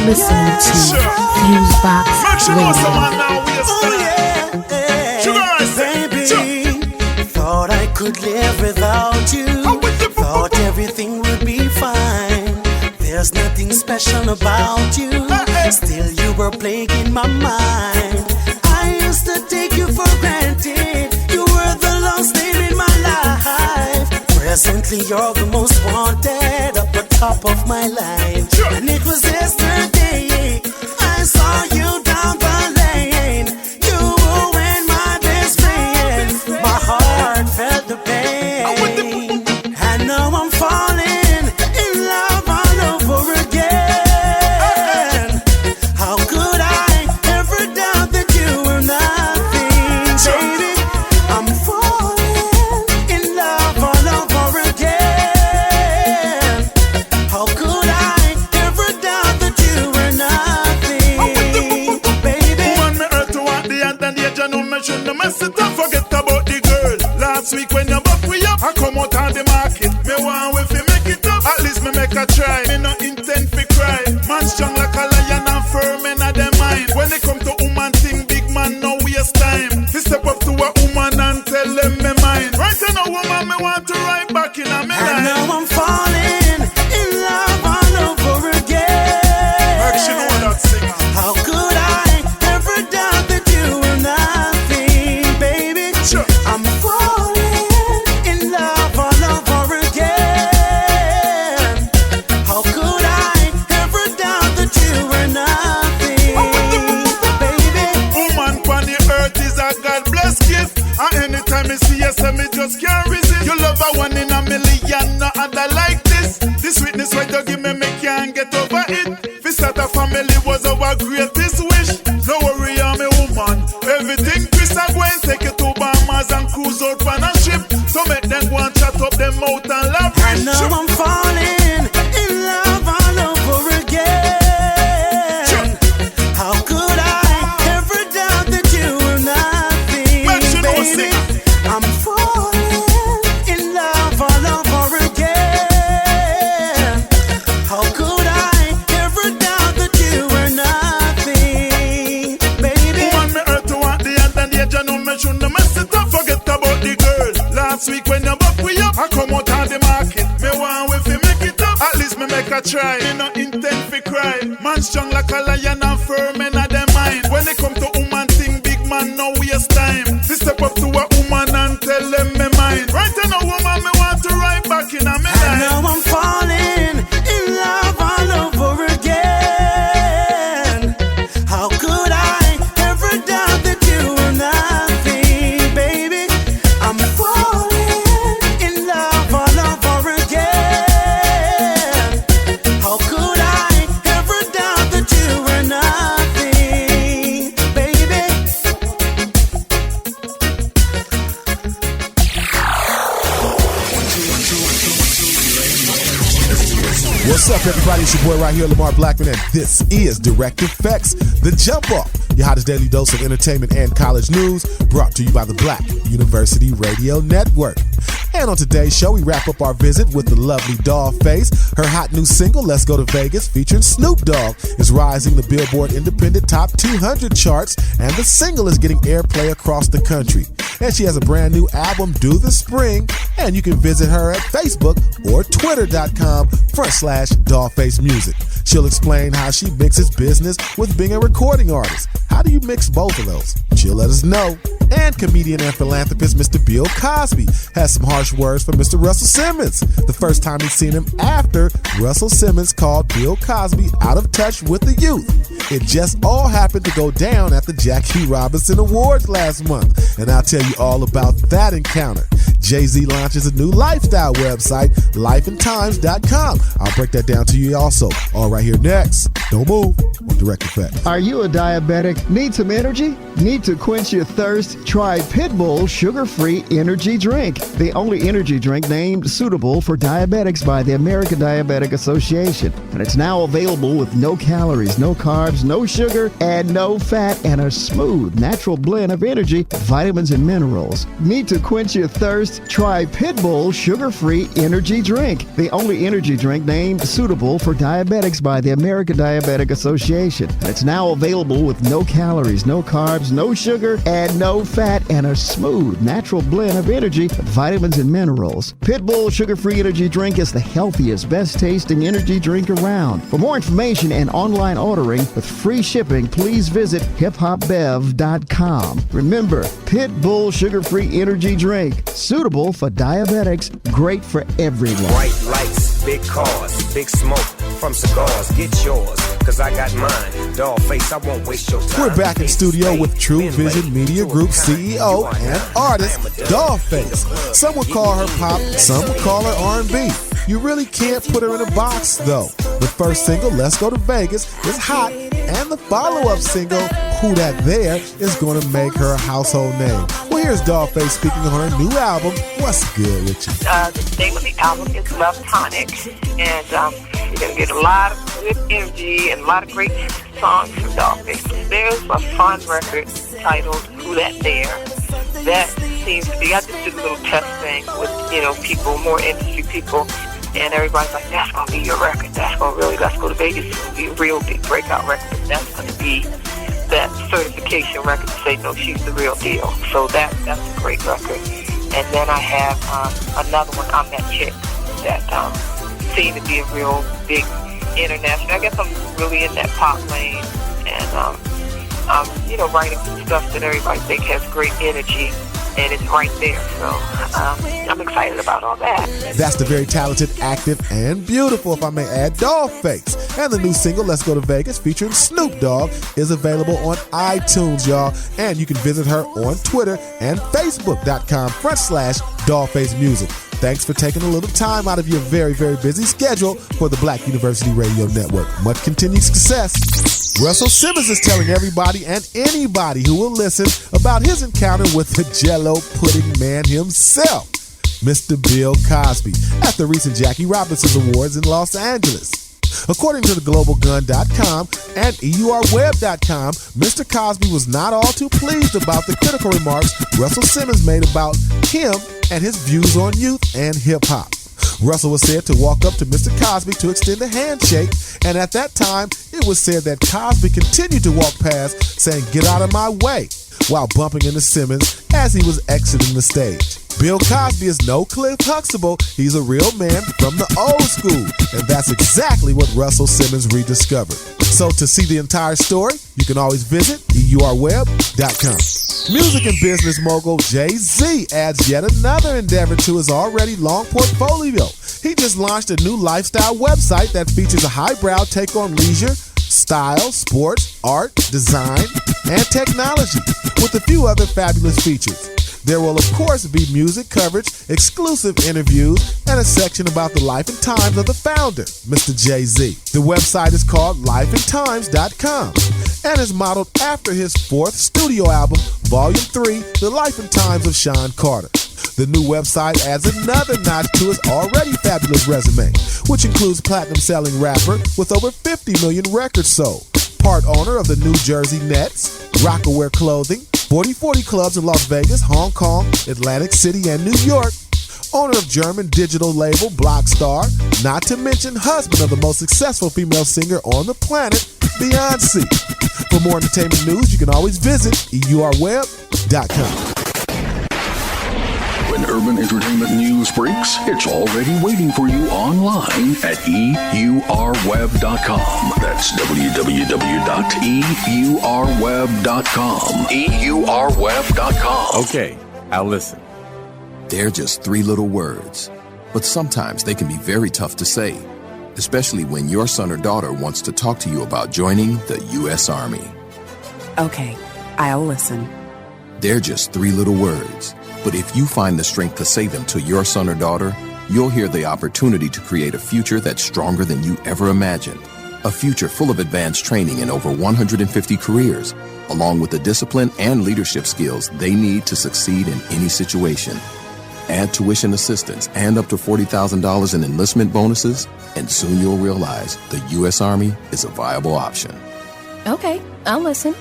listening to FuseBox Radio. Baby, thought I could live without you. Thought everything would be fine. There's nothing special about you. Still you were plaguing my mind. I used to take you for granted. You were the lost name in my life. Presently you're the most wanted, up the top of my line. And it was yesterday I saw you down the lane. You were my best friend. My heart felt the pain. And now I'm falling in love all over again. How could I ever doubt that you were nothing, baby? I'm falling in love all over again. How could I ever doubt that you were nothing, baby? Woman, me hurt to want the end and the edge, I know me shouldn't mess it up. Forget about the girl. Last week when you buck we up, I come out on the market. Me want if you make it up, at least me make a try. Me no intend fi cry. Man strong like a lion and firm in a dem mind. When it come to woman thing, big man no waste time. Fi step up to a woman and tell them me mind. Right now, woman, me want to ride back in a me life. And now I'm falling in love all over again. How could I ever doubt that you were nothing, baby? I'm falling in love all over again. How could I ever doubt that you were nothing, baby? Woman on the earth is a God bless gift. And anytime me see you, say me just can't resist. You love a one in a million, no other like this. This sweetness what you give me, me can't get over it. Fi start a family was our greatest wish. No worry, I'm a woman. Everything Chris I go and take you to Bahamas and cruise out on a ship. So make them go and chat up them out and laugh. And now I'm falling in love all over again. How could I ever doubt that you were nothing, baby? I'm falling in love all over again. How could I ever doubt that you were nothing, baby? Woman, me hurt to want the end and the edge, I know me shouldn't mess it up. Forget about the girl. Last week when you buck we up, I come out on the market. Me want if you make it up, at least me make a try. Me no intend fi cry. Man strong like a lion and firm in a dem mind. When it come to woman thing, big man no waste time. Fi step up to a woman and tell them me mind. Right now, woman, me want to ride back in a me life. And now I'm falling in love all over again. How could I ever doubt that you were nothing, baby? I'm falling in love all over again. How could I ever doubt that you were nothing, baby? What's up, everybody? It's your boy right here, Lamar Blackman, and this is Direct Effects, The Jump Off, your hottest daily dose of entertainment and college news, brought to you by the Black University Radio Network. And on today's show, we wrap up our visit with the lovely Dollface. Her hot new single, Let's Go to Vegas, featuring Snoop Dogg, is rising the Billboard Independent Top 200 charts, and the single is getting airplay across the country. And she has a brand new album due this spring, and you can visit her at Facebook or Twitter.com/Dollface Music. She'll explain how she mixes business with being a recording artist. How do you mix both of those? She'll let us know. And comedian and philanthropist Mr. Bill Cosby has some harsh words for Mr. Russell Simmons. The first time he'd seen him after Russell Simmons called Bill Cosby out of touch with the youth. It just all happened to go down at the Jackie Robinson Awards last month, and I'll tell you all about that encounter. Jay-Z launches a new lifestyle website, lifeandtimes.com. I'll break that down to you also. All right here next. Don't move on Direct Effect. Are you a diabetic? Need some energy? Need to quench your thirst? Try Pitbull Sugar-Free Energy Drink, the only energy drink named suitable for diabetics by the American Diabetic Association. And it's now available with no calories, no carbs, no sugar, and no fat, and a smooth, natural blend of energy, vitamins, and minerals. Need to quench your thirst? Try Pitbull Sugar-Free Energy Drink, the only energy drink named suitable for diabetics by the American Diabetic Diabetic Association. And it's now available with no calories, no carbs, no sugar, and no fat, and a smooth, natural blend of energy, vitamins, and minerals. Pitbull Sugar-Free Energy Drink is the healthiest, best-tasting energy drink around. For more information and online ordering with free shipping, please visit hiphopbev.com. Remember, Pitbull Sugar-Free Energy Drink, suitable for diabetics, great for everyone. Bright lights, big cars, big smoke from cigars. Get yours, cause I got mine. Doll face, I won't waste your time. We're back in studio with True Vision Media Group CEO and artist, Dollface. Some would call her pop, some would call her R&B. You really can't put her in a box, though. The first single, Let's Go to Vegas, is hot, and the follow-up single, Who That There, is going to make her a household name. Well, here's Dollface speaking on her new album, What's Good With You? The name of the album is Love Tonic, and you're going to get a lot of good energy and a lot of great songs from Dollface. There's a fun record titled Who That There. That seems to be, I just did a little test thing with, people, more industry people, and everybody's like, that's going to be your record. That's going to really, Let's Go to Vegas. It's going to be a real big breakout record. That's going to be that certification record to say, no, she's the real deal. So that's a great record. And then I have another one, I'm That Chick, that seemed to be a real big international. I guess I'm really in that pop lane, and I'm, writing some stuff that everybody think has great energy, and it's right there. So I'm excited about all that. That's the very talented, active, and beautiful, if I may add, Dollface. And the new single, Let's Go to Vegas, featuring Snoop Dogg, is available on iTunes, y'all. And you can visit her on Twitter and Facebook.com/Dollface Music. Thanks for taking a little time out of your very, very busy schedule for the Black University Radio Network. Much continued success. Russell Simmons is telling everybody and anybody who will listen about his encounter with the Jell-O pudding man himself, Mr. Bill Cosby, at the recent Jackie Robinson Awards in Los Angeles. According to theglobalgun.com and EURweb.com, Mr. Cosby was not all too pleased about the critical remarks Russell Simmons made about him and his views on youth and hip-hop. Russell was said to walk up to Mr. Cosby to extend a handshake, and at that time, it was said that Cosby continued to walk past, saying, "Get out of my way," while bumping into Simmons as he was exiting the stage. Bill Cosby is no Cliff Huxtable. He's a real man from the old school, and that's exactly what Russell Simmons rediscovered. So to see the entire story, you can always visit EURweb.com. Music and business mogul Jay-Z adds yet another endeavor to his already long portfolio. He just launched a new lifestyle website that features a highbrow take on leisure, style, sports, art, design, and technology, with a few other fabulous features. There will, of course, be music coverage, exclusive interviews, and a section about the life and times of the founder, Mr. Jay-Z. The website is called lifeandtimes.com and is modeled after his fourth studio album, Volume 3, The Life and Times of Sean Carter. The new website adds another notch to his already fabulous resume, which includes platinum-selling rapper with over 50 million records sold, part owner of the New Jersey Nets, Rockaware Clothing, 40/40 clubs in Las Vegas, Hong Kong, Atlantic City, and New York, owner of German digital label Blockstar, not to mention husband of the most successful female singer on the planet, Beyonce. For more entertainment news, you can always visit EURweb.com. When urban entertainment news breaks, it's already waiting for you online at EURweb.com. That's www.EURweb.com. EURweb.com. Okay, I'll listen. They're just three little words, but sometimes they can be very tough to say, especially when your son or daughter wants to talk to you about joining the U.S. Army. Okay, I'll listen. They're just three little words, but if you find the strength to say them to your son or daughter, you'll hear the opportunity to create a future that's stronger than you ever imagined. A future full of advanced training in over 150 careers, along with the discipline and leadership skills they need to succeed in any situation. Add tuition assistance and up to $40,000 in enlistment bonuses, and soon you'll realize the U.S. Army is a viable option. Okay, I'll listen.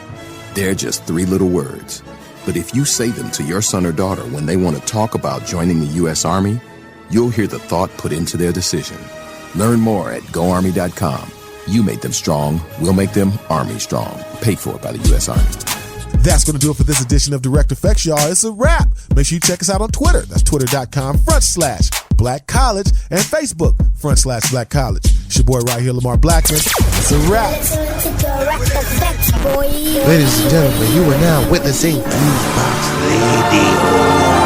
They're just three little words, but if you say them to your son or daughter when they want to talk about joining the U.S. Army, you'll hear the thought put into their decision. Learn more at GoArmy.com. You made them strong. We'll make them Army strong. Paid for by the U.S. Army. That's going to do it for this edition of Direct Effects, y'all. It's a wrap. Make sure you check us out on Twitter. That's twitter.com/Black College and Facebook /Black College. It's your boy right here, Lamar Blackman. It's a wrap. Ladies and gentlemen, you are now witnessing FuseBox Radio.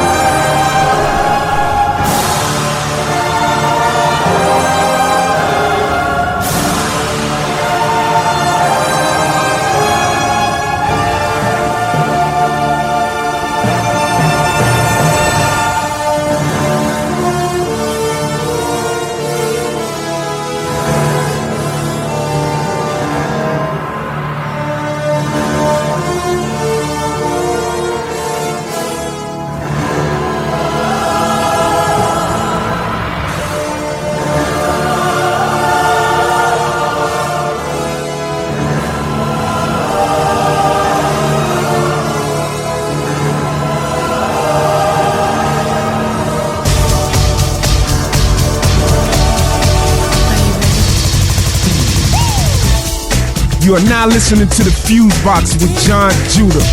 You are now listening to the FuseBox with Jon Judah.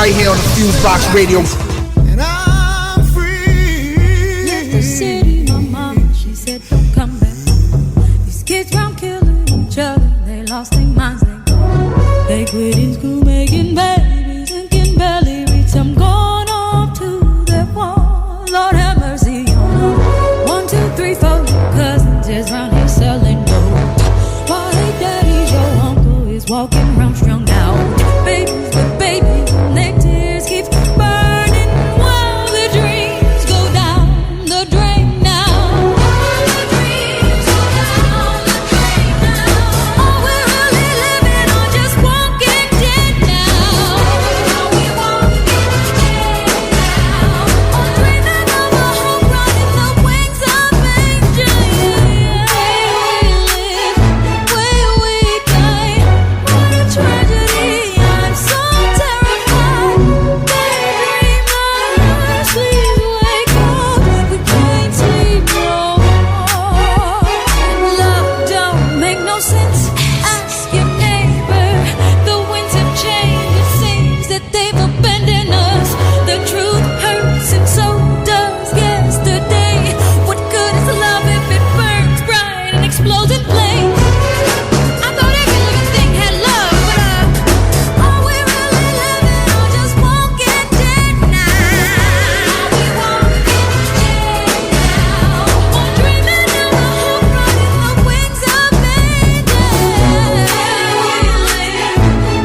right here on the FuseBox Radio. And I'm free. Left the city, my mama, she said don't come back. These kids round killing each other, they lost their minds, they quit in school making babies and can barely read. Some gone off to their war. Lord have mercy on them. 1, 2, 3, 4 cousins just round here selling dope. While they daddy, your uncle is walking around strung out. Babies with babies, and their tears keep burning while the dreams go down the drain now. The dreams go down the drain now. Oh, we're really living on just walking dead now. We walking dead now. Oh, dreaming of a hope riding the wings of angels. Way we die. What a tragedy. I'm so terrified. Daydreamers, please wake up. We can't sleep no more. Love don't make no sense. Ask your neighbor. The winds have changed. It seems that they've abandoned us. The truth hurts and so does yesterday. What good is love if it burns bright and explodes in flames? I thought every living thing had love, but are we really living or just walking dead now? We walking dead now. Oh, dreaming of a hope riding the wings of angels.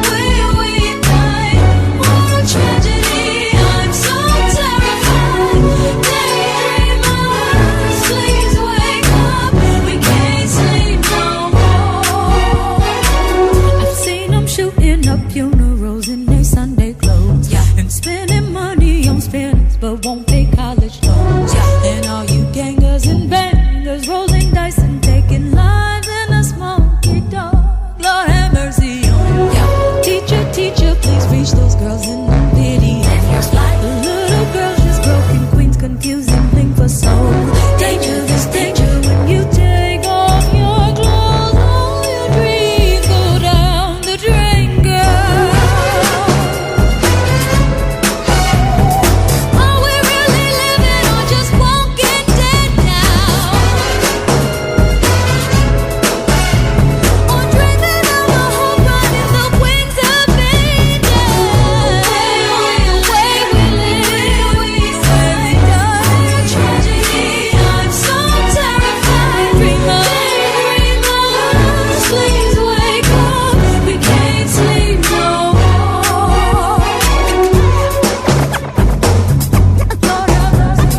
Way we die. What a tragedy. I'm so terrified. Daydreamers, please wake up. We can't sleep no more. I've seen them shooting up funerals in their Sunday clothes, and spending money on spinners, but won't pay college loans. And all you gangers and bangers rolling dice and taking lives in a smoky dog. Lord have mercy on you. Teacher, teacher, please reach those girls in the videos. The little girls just broken queens, confusing bling for soul. Dangerous danger when you take off your clothes. All your dreams go down the drain, girl. Are we really living or just walking dead now? Or dreaming of a hope riding the wings of angels? Way we live, we die. Tragedy, I'm so terrified. Dreamers, please wake up. We can't sleep no more. Lord have mercy,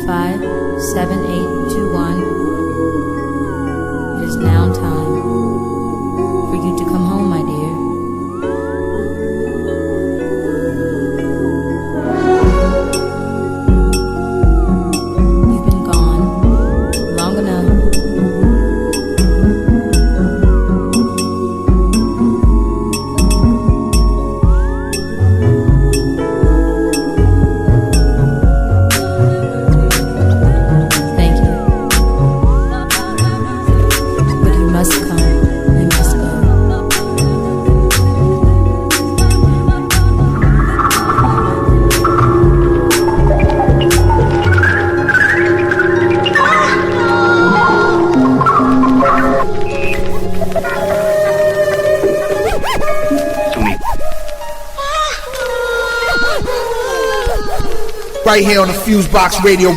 Five, 7, 8, 2, 1. It is now time for you to come home, my dear. You've been gone long enough. Thank you. But you must come. You must go. 'em. Right here on the FuseBox Radio.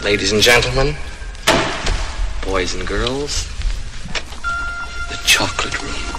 Ladies and gentlemen, boys and girls, the chocolate room.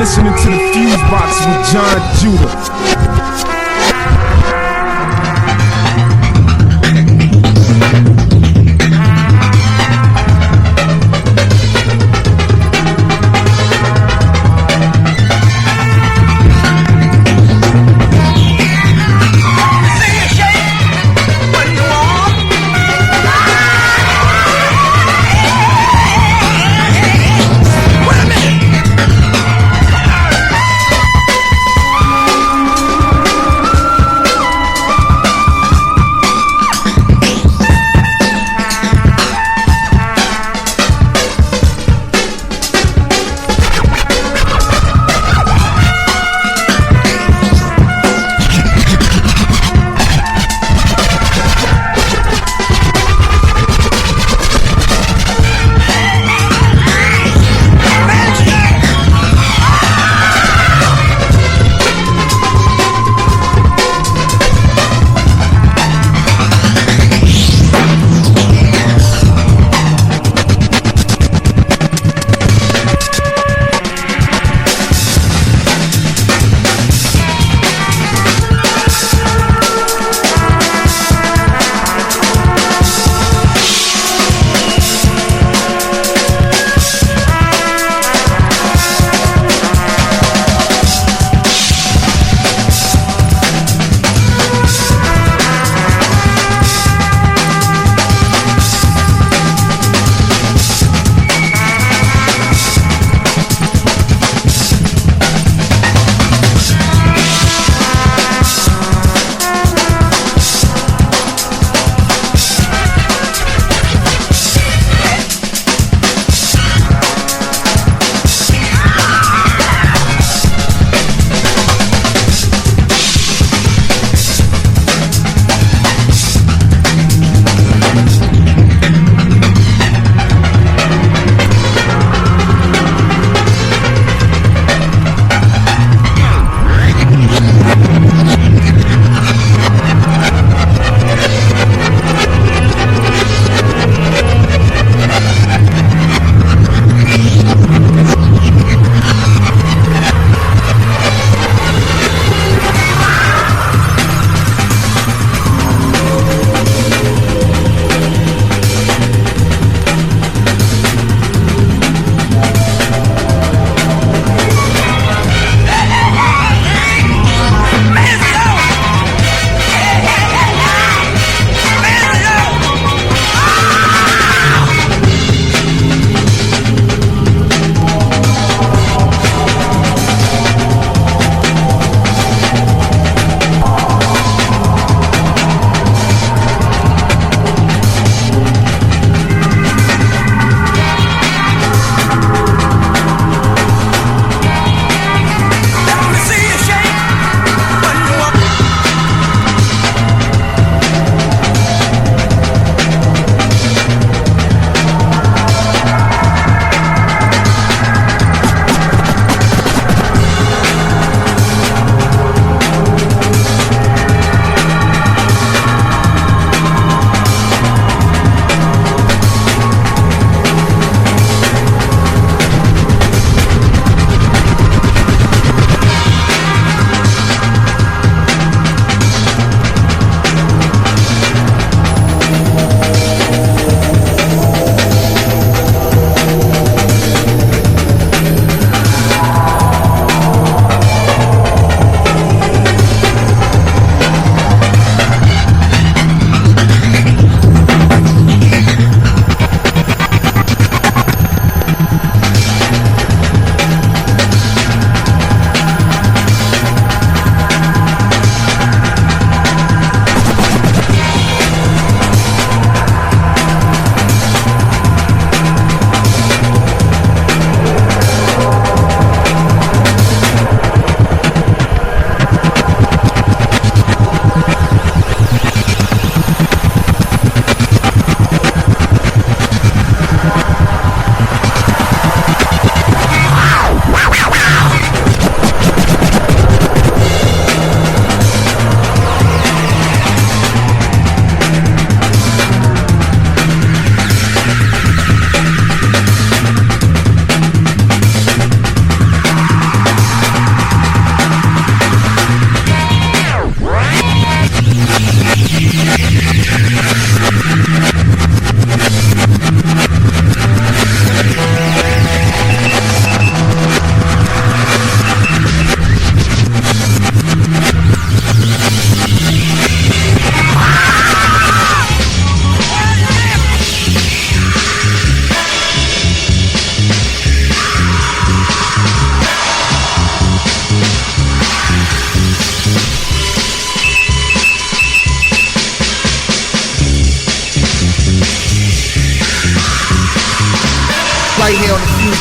listening to the FuseBox with Jon Judah.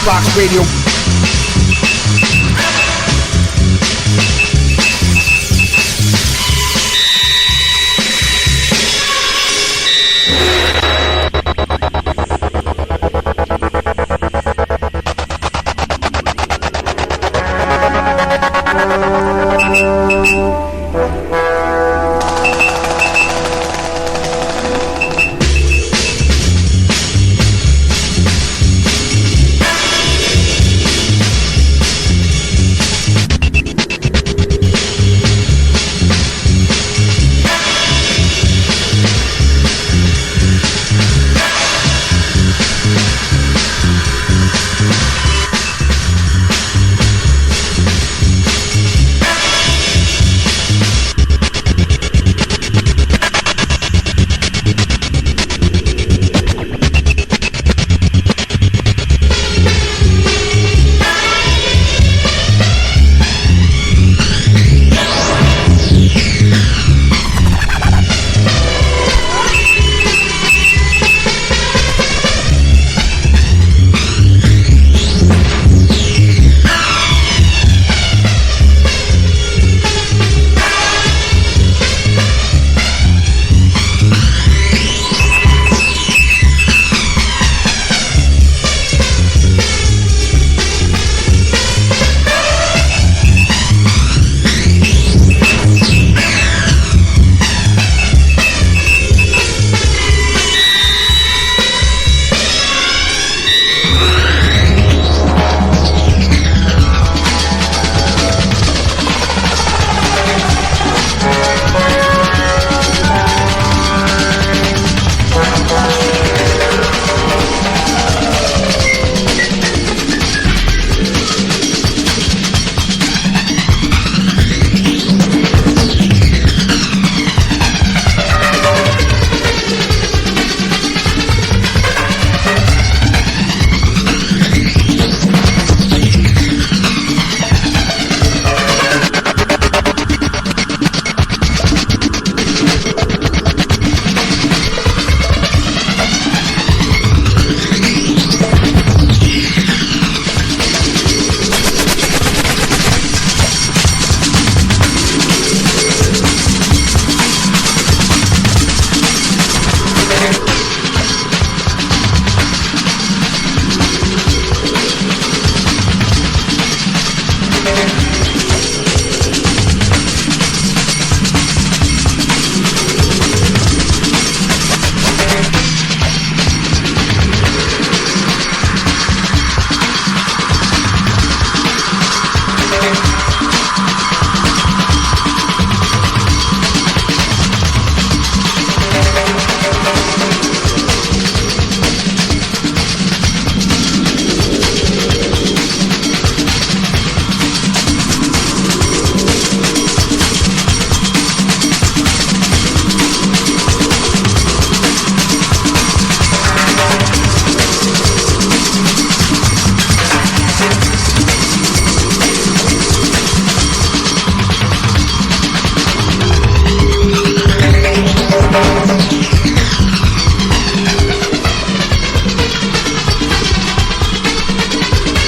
FuseBox Radio.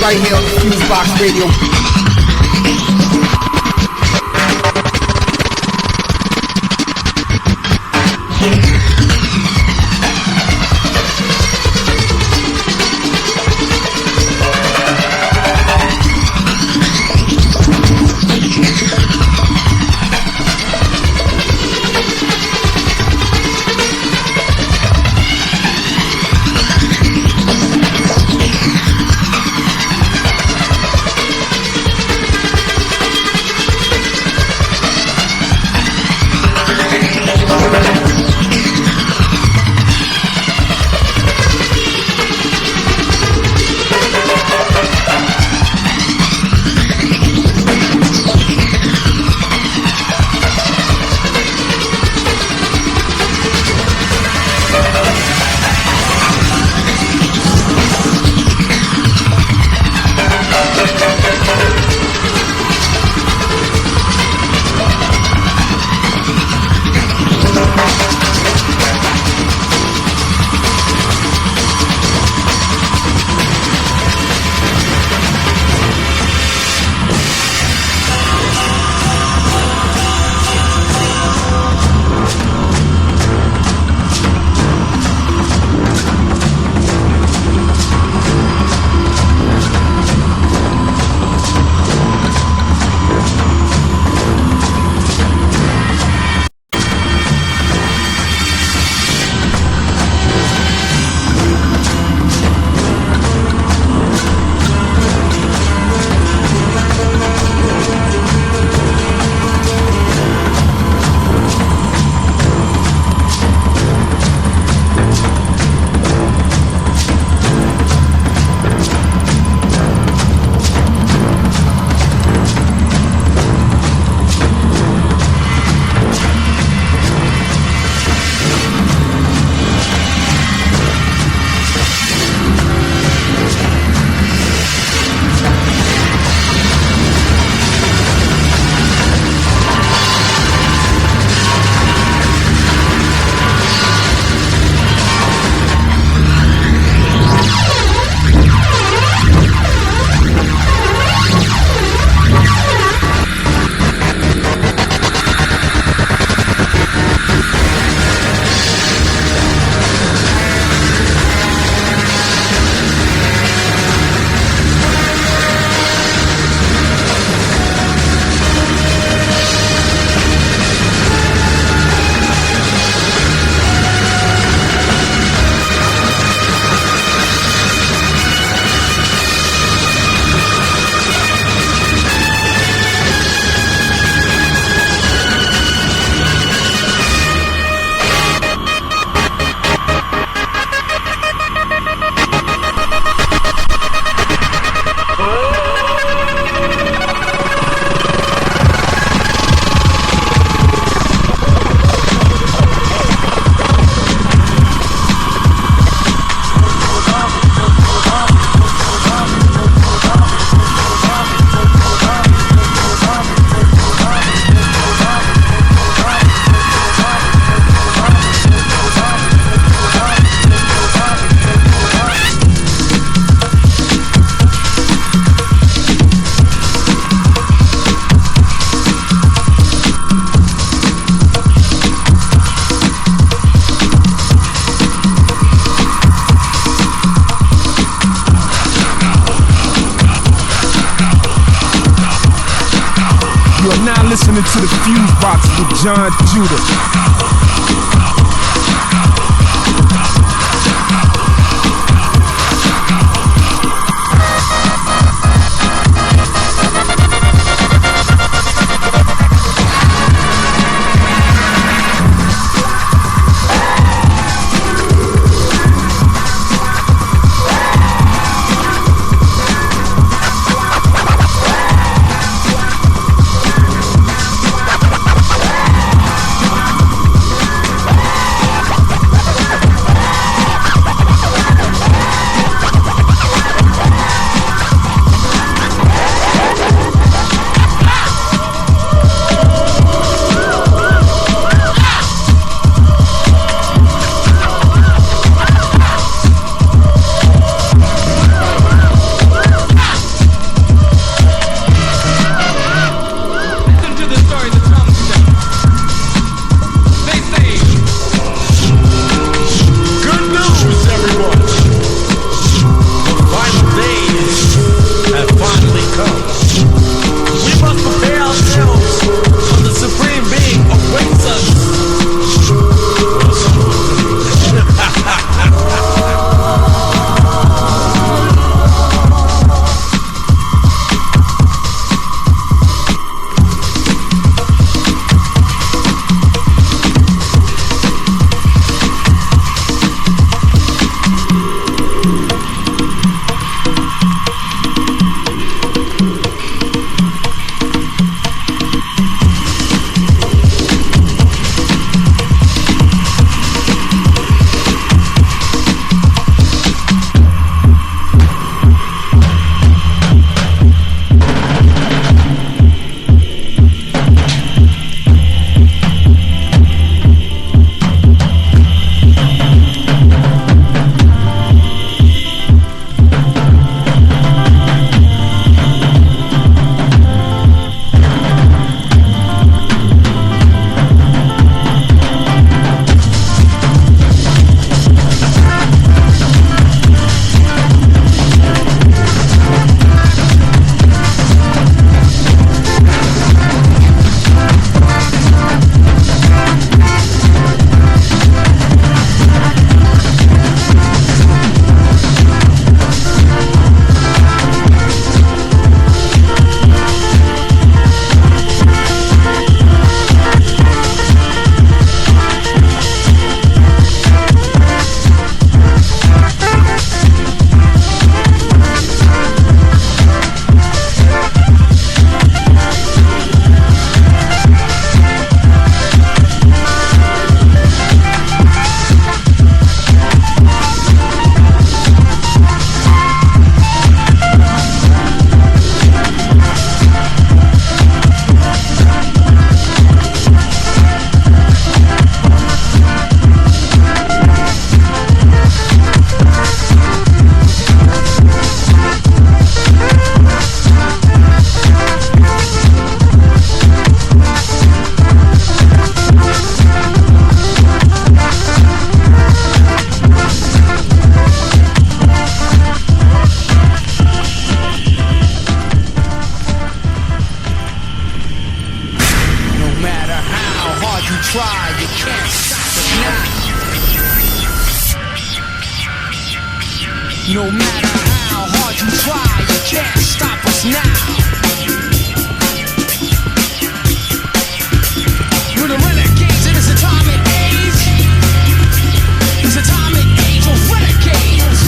right here on the FuseBox Radio. You are now listening to the FuseBox with Jon Judah. No matter how hard you try, you can't stop us now. We're the renegades in this atomic age. This atomic age of renegades.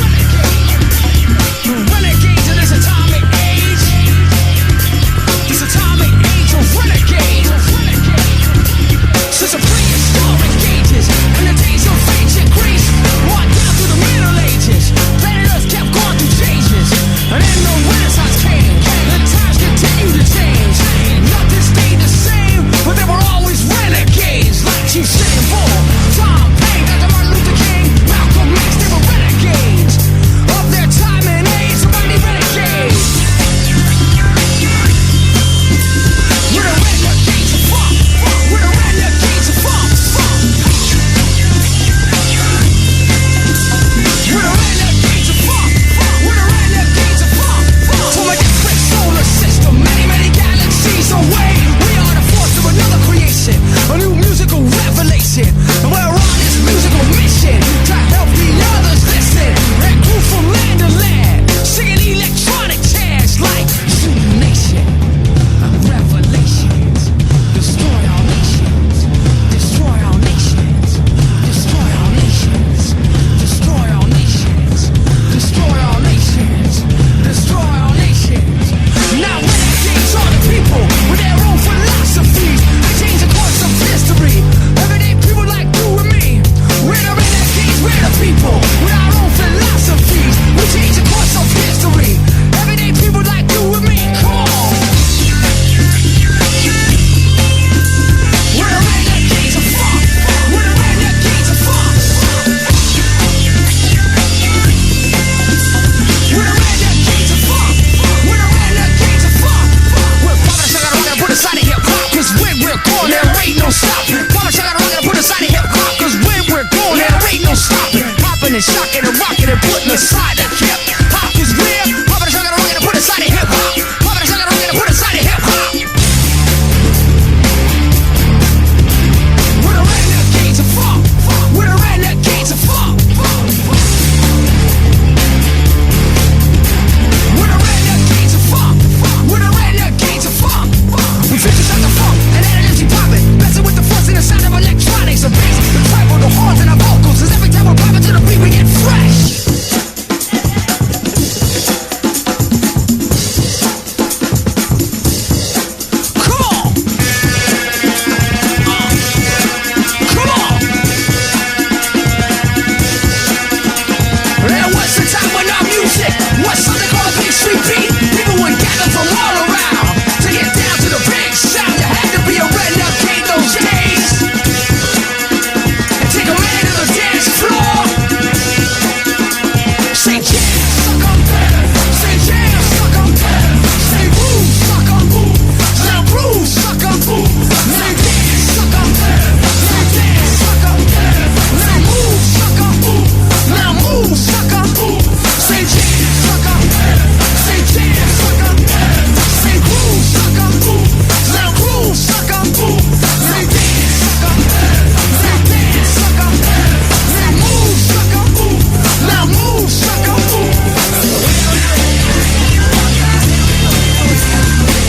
The renegades in this atomic age. This atomic age of renegades. Since the prehistoric ages and the days of ancient Greece, walked down through the Middle Ages. Planet Earth kept going through changes, and then the Renaissance came. The times continue to put inside the hip hop is real. Pop it, sugar, and put inside the hip hop. Pop it, sugar, and put inside the hip hop. With a renegades of funk, with a renegades of funk. With a renegades of funk, with a renegades of funk. We finish out the funk and let it empty poppin', messing with the force and the sound of electronics, the bass, the treble, the horns and the vocals. 'Cause every time we're popping to the beat, we get fresh. What's something called a big street beat? People would gather from all around to get down to the big sound. You had to be a renegade those days and take a man to the dance floor. Say jam, suck 'em. Say jam, suck 'em. Say groove, suck 'em. Now groove, suck 'em. Say dance, suck 'em. Say dance, suck 'em. Now move, suck 'em. Now move, suck 'em. Say jam. Say jam, suck 'em. Say groove, suck 'em. Now groove, suck 'em. Say dance, suck 'em. Say dance, suck 'em. Now move, suck 'em. Now move, suck 'em.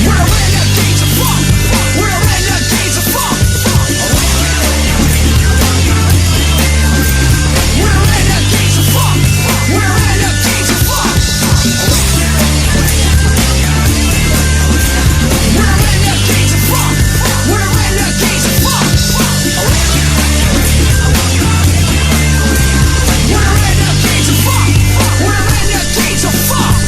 We're a renegades of funk. We're a renegades of funk. We're a renegades of funk. We're a renegades of funk. We're renegades of funk. We're renegades of funk. We're renegades of funk. We're renegades of funk.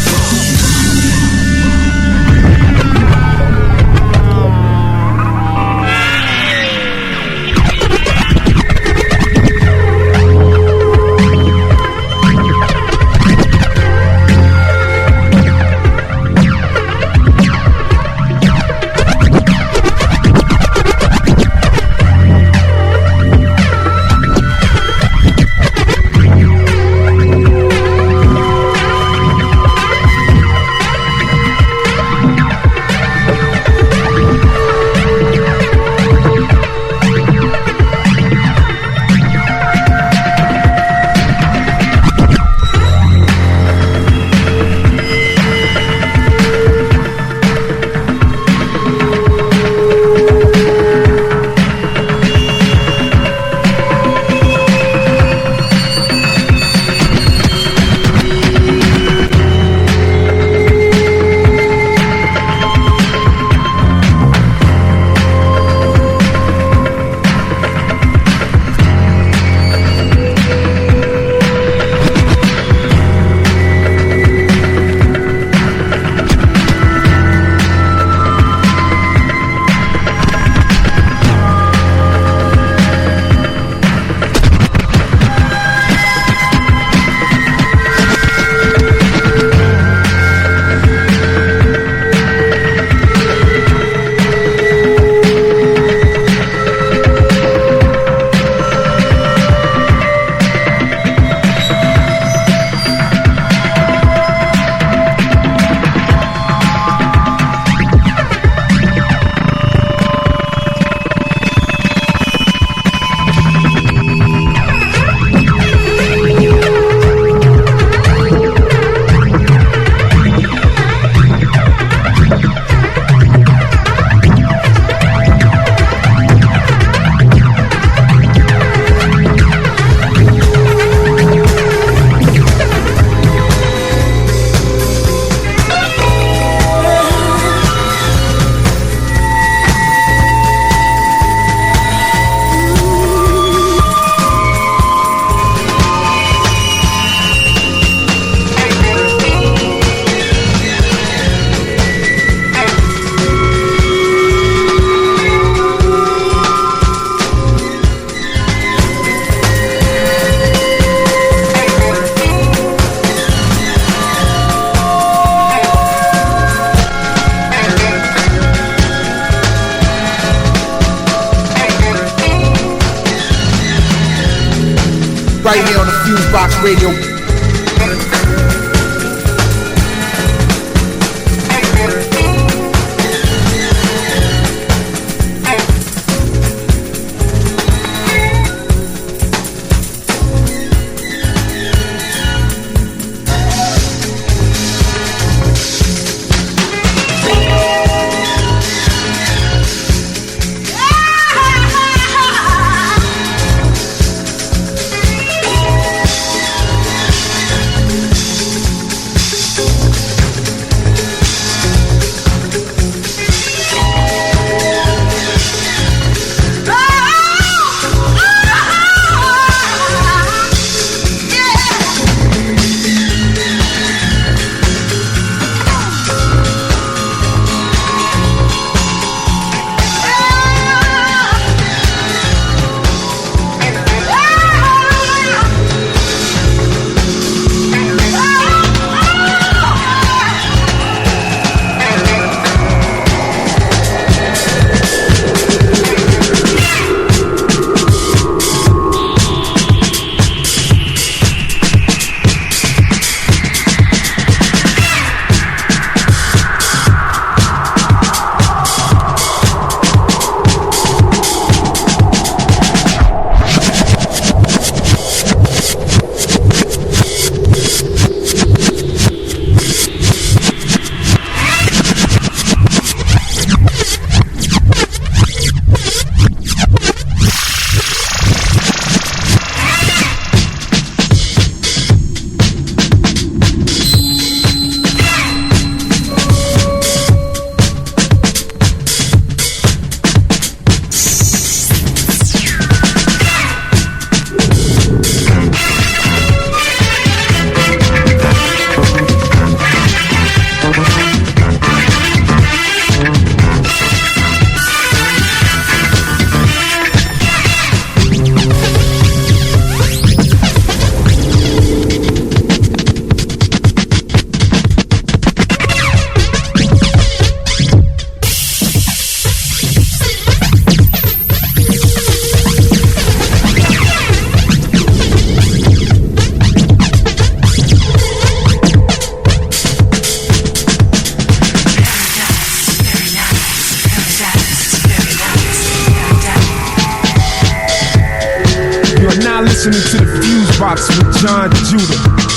right here on the FuseBox Radio listening to the FuseBox with Jon Judah.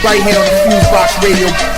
right here on the FuseBox Radio.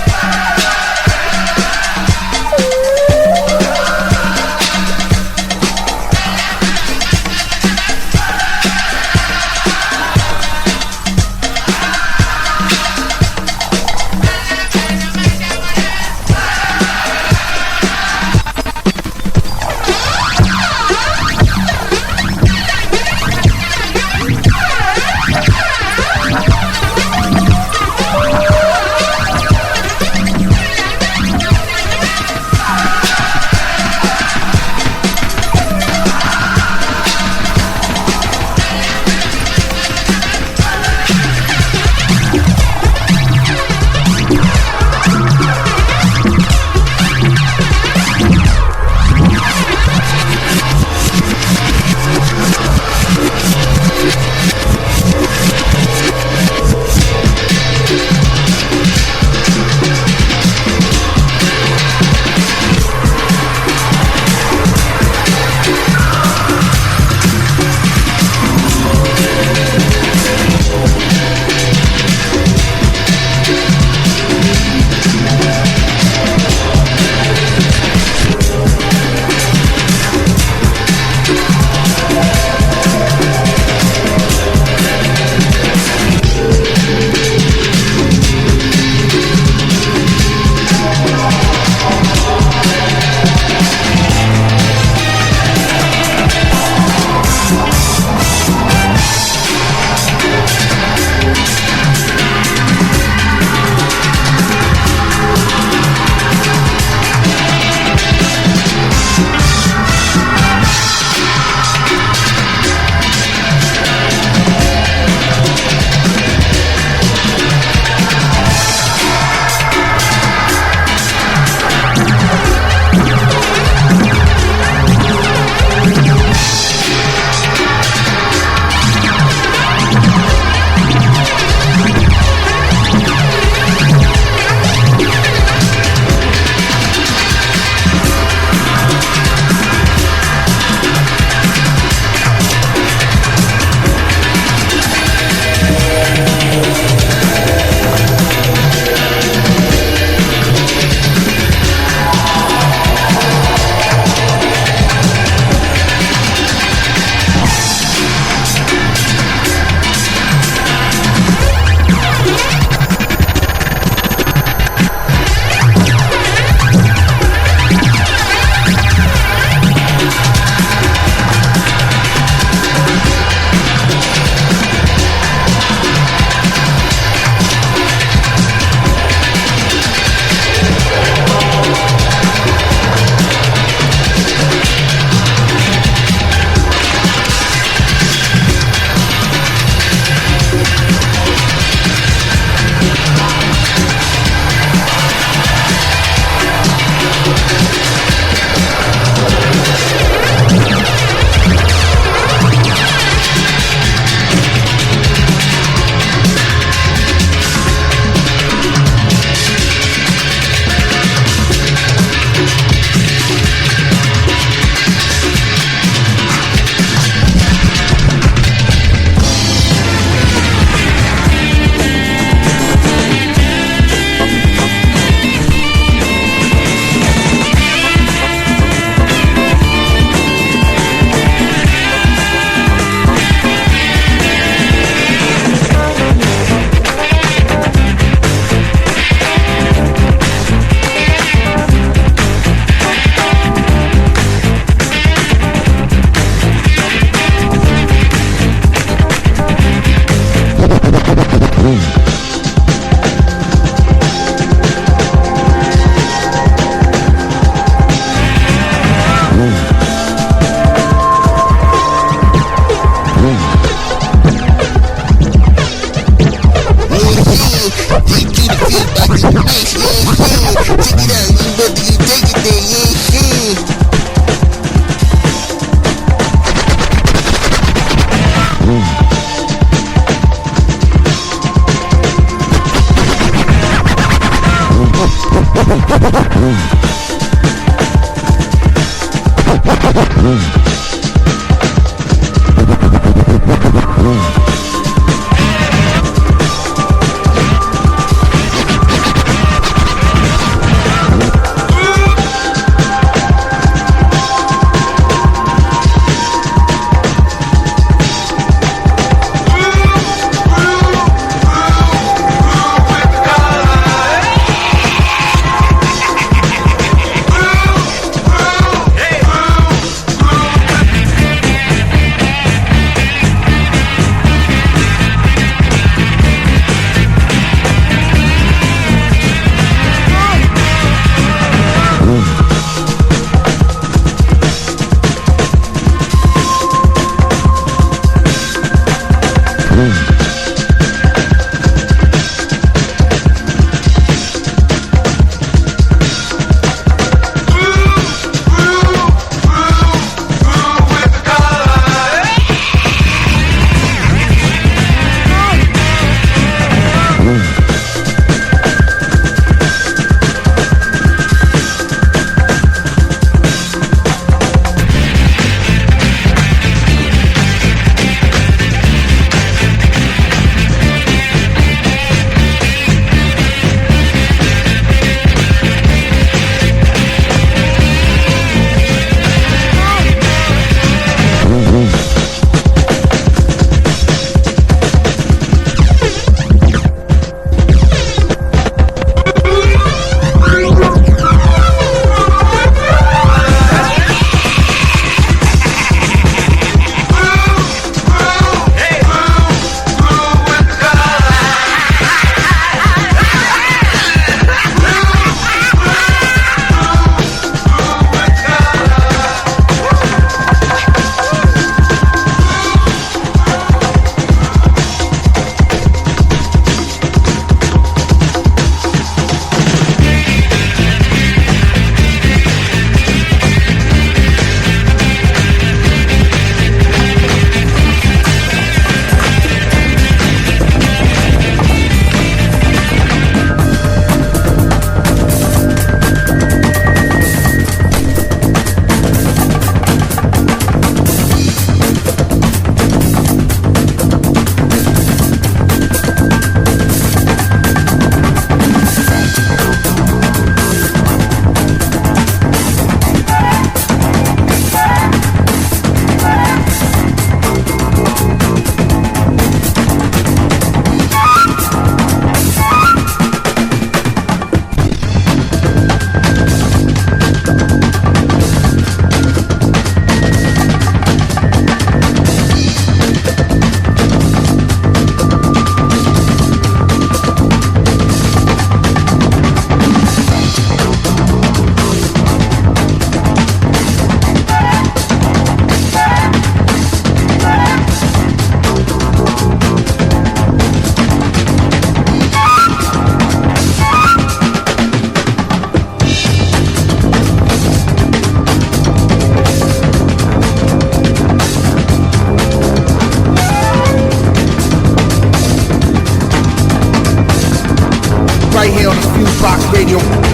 right here on the FuseBox Radio.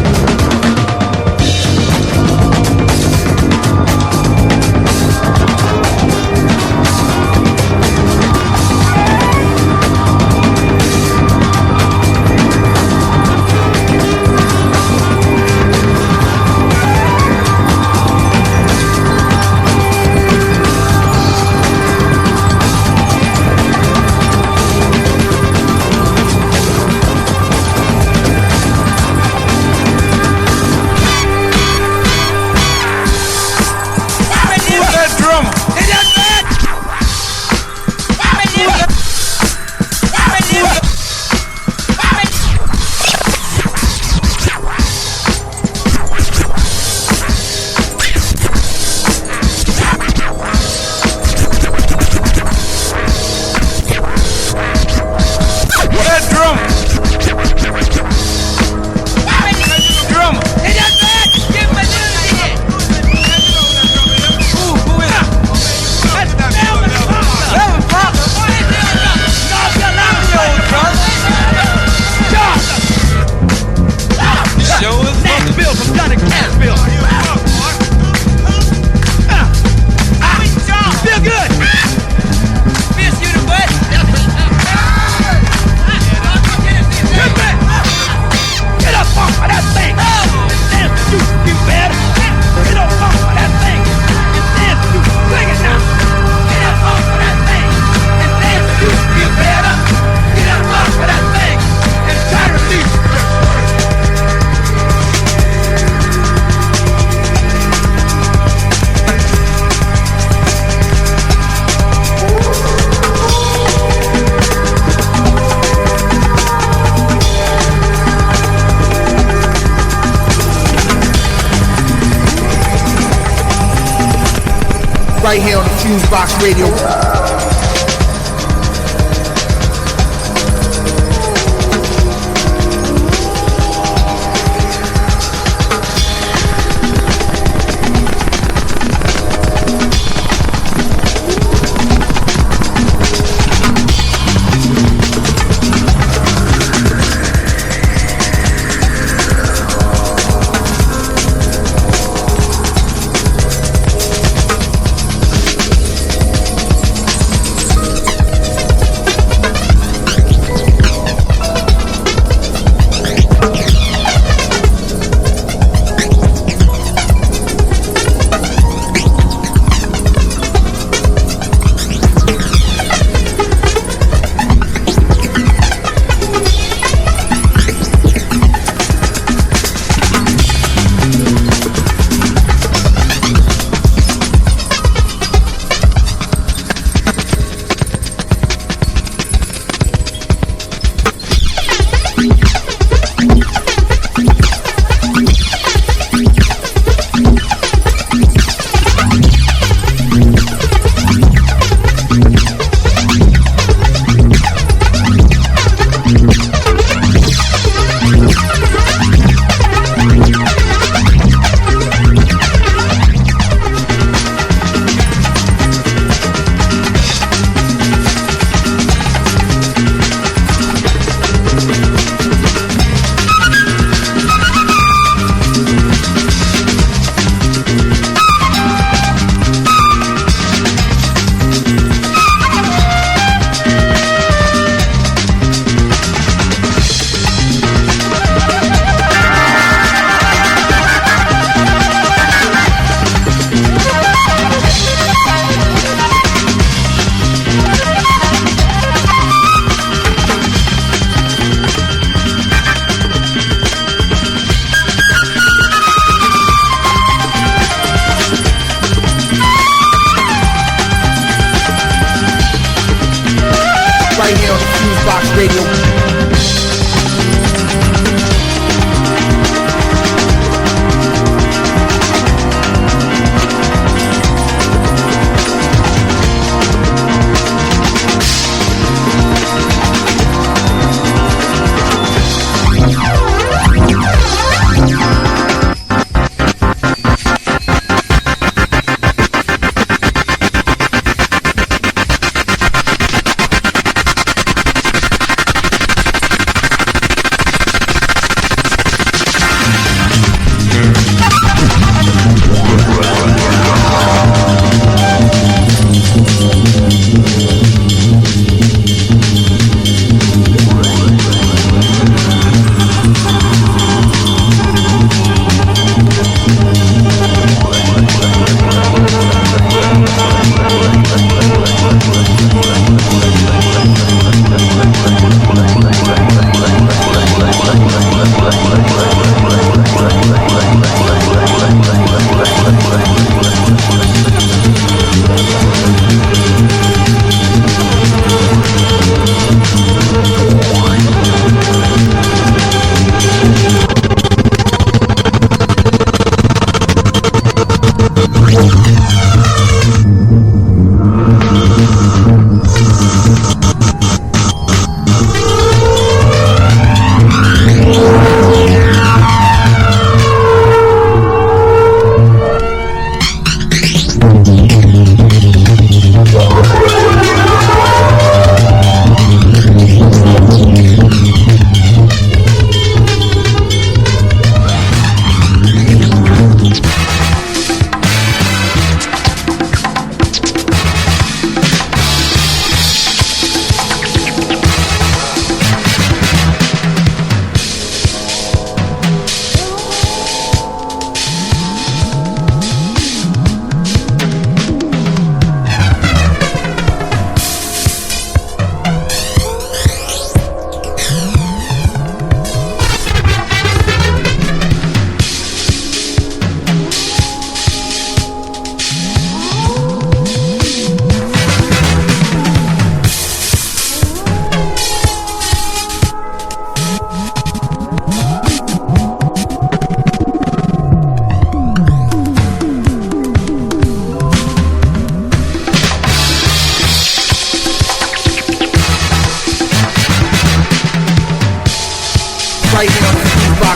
FuseBox Radio.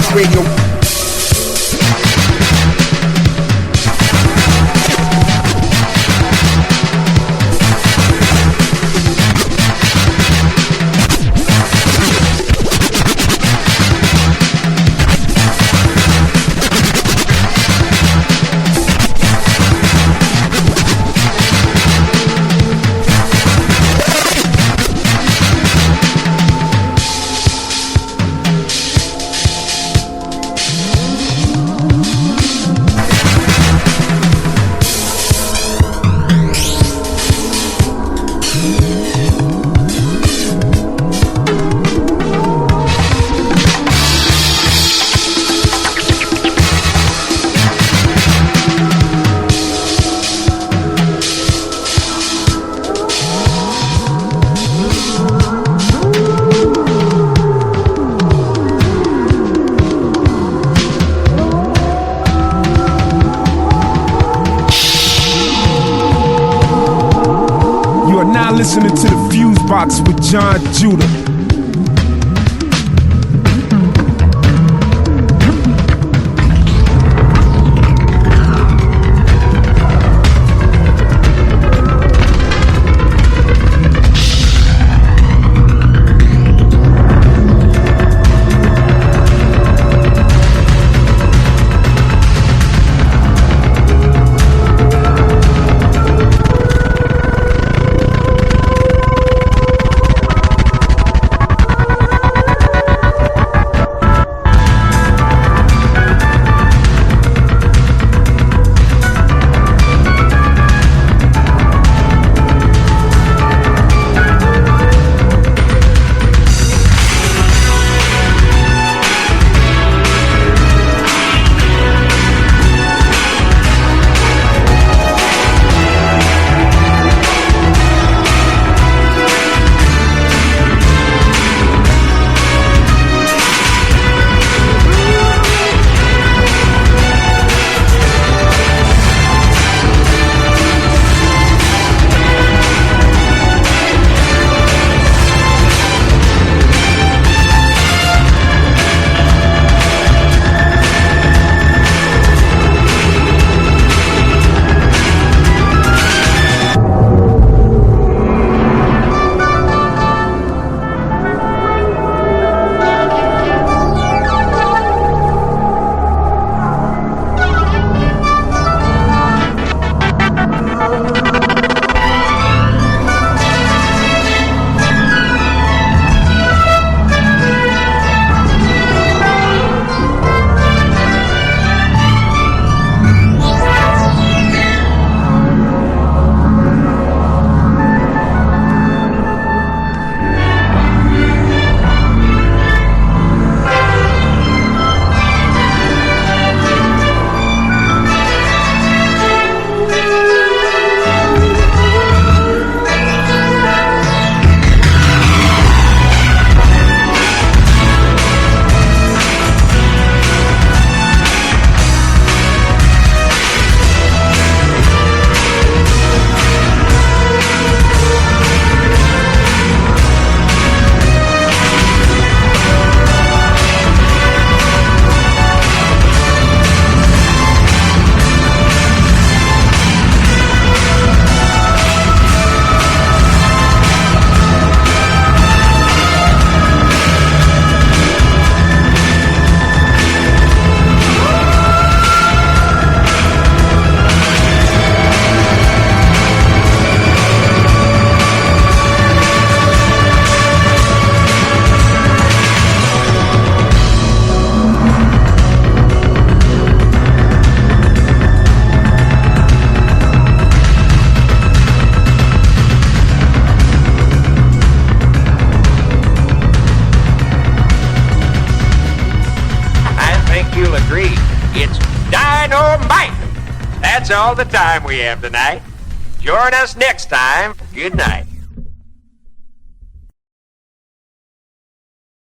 FuseBox Radio. Listening to the FuseBox with Jon Judah. That's all the time we have tonight. Join us next time. Good night.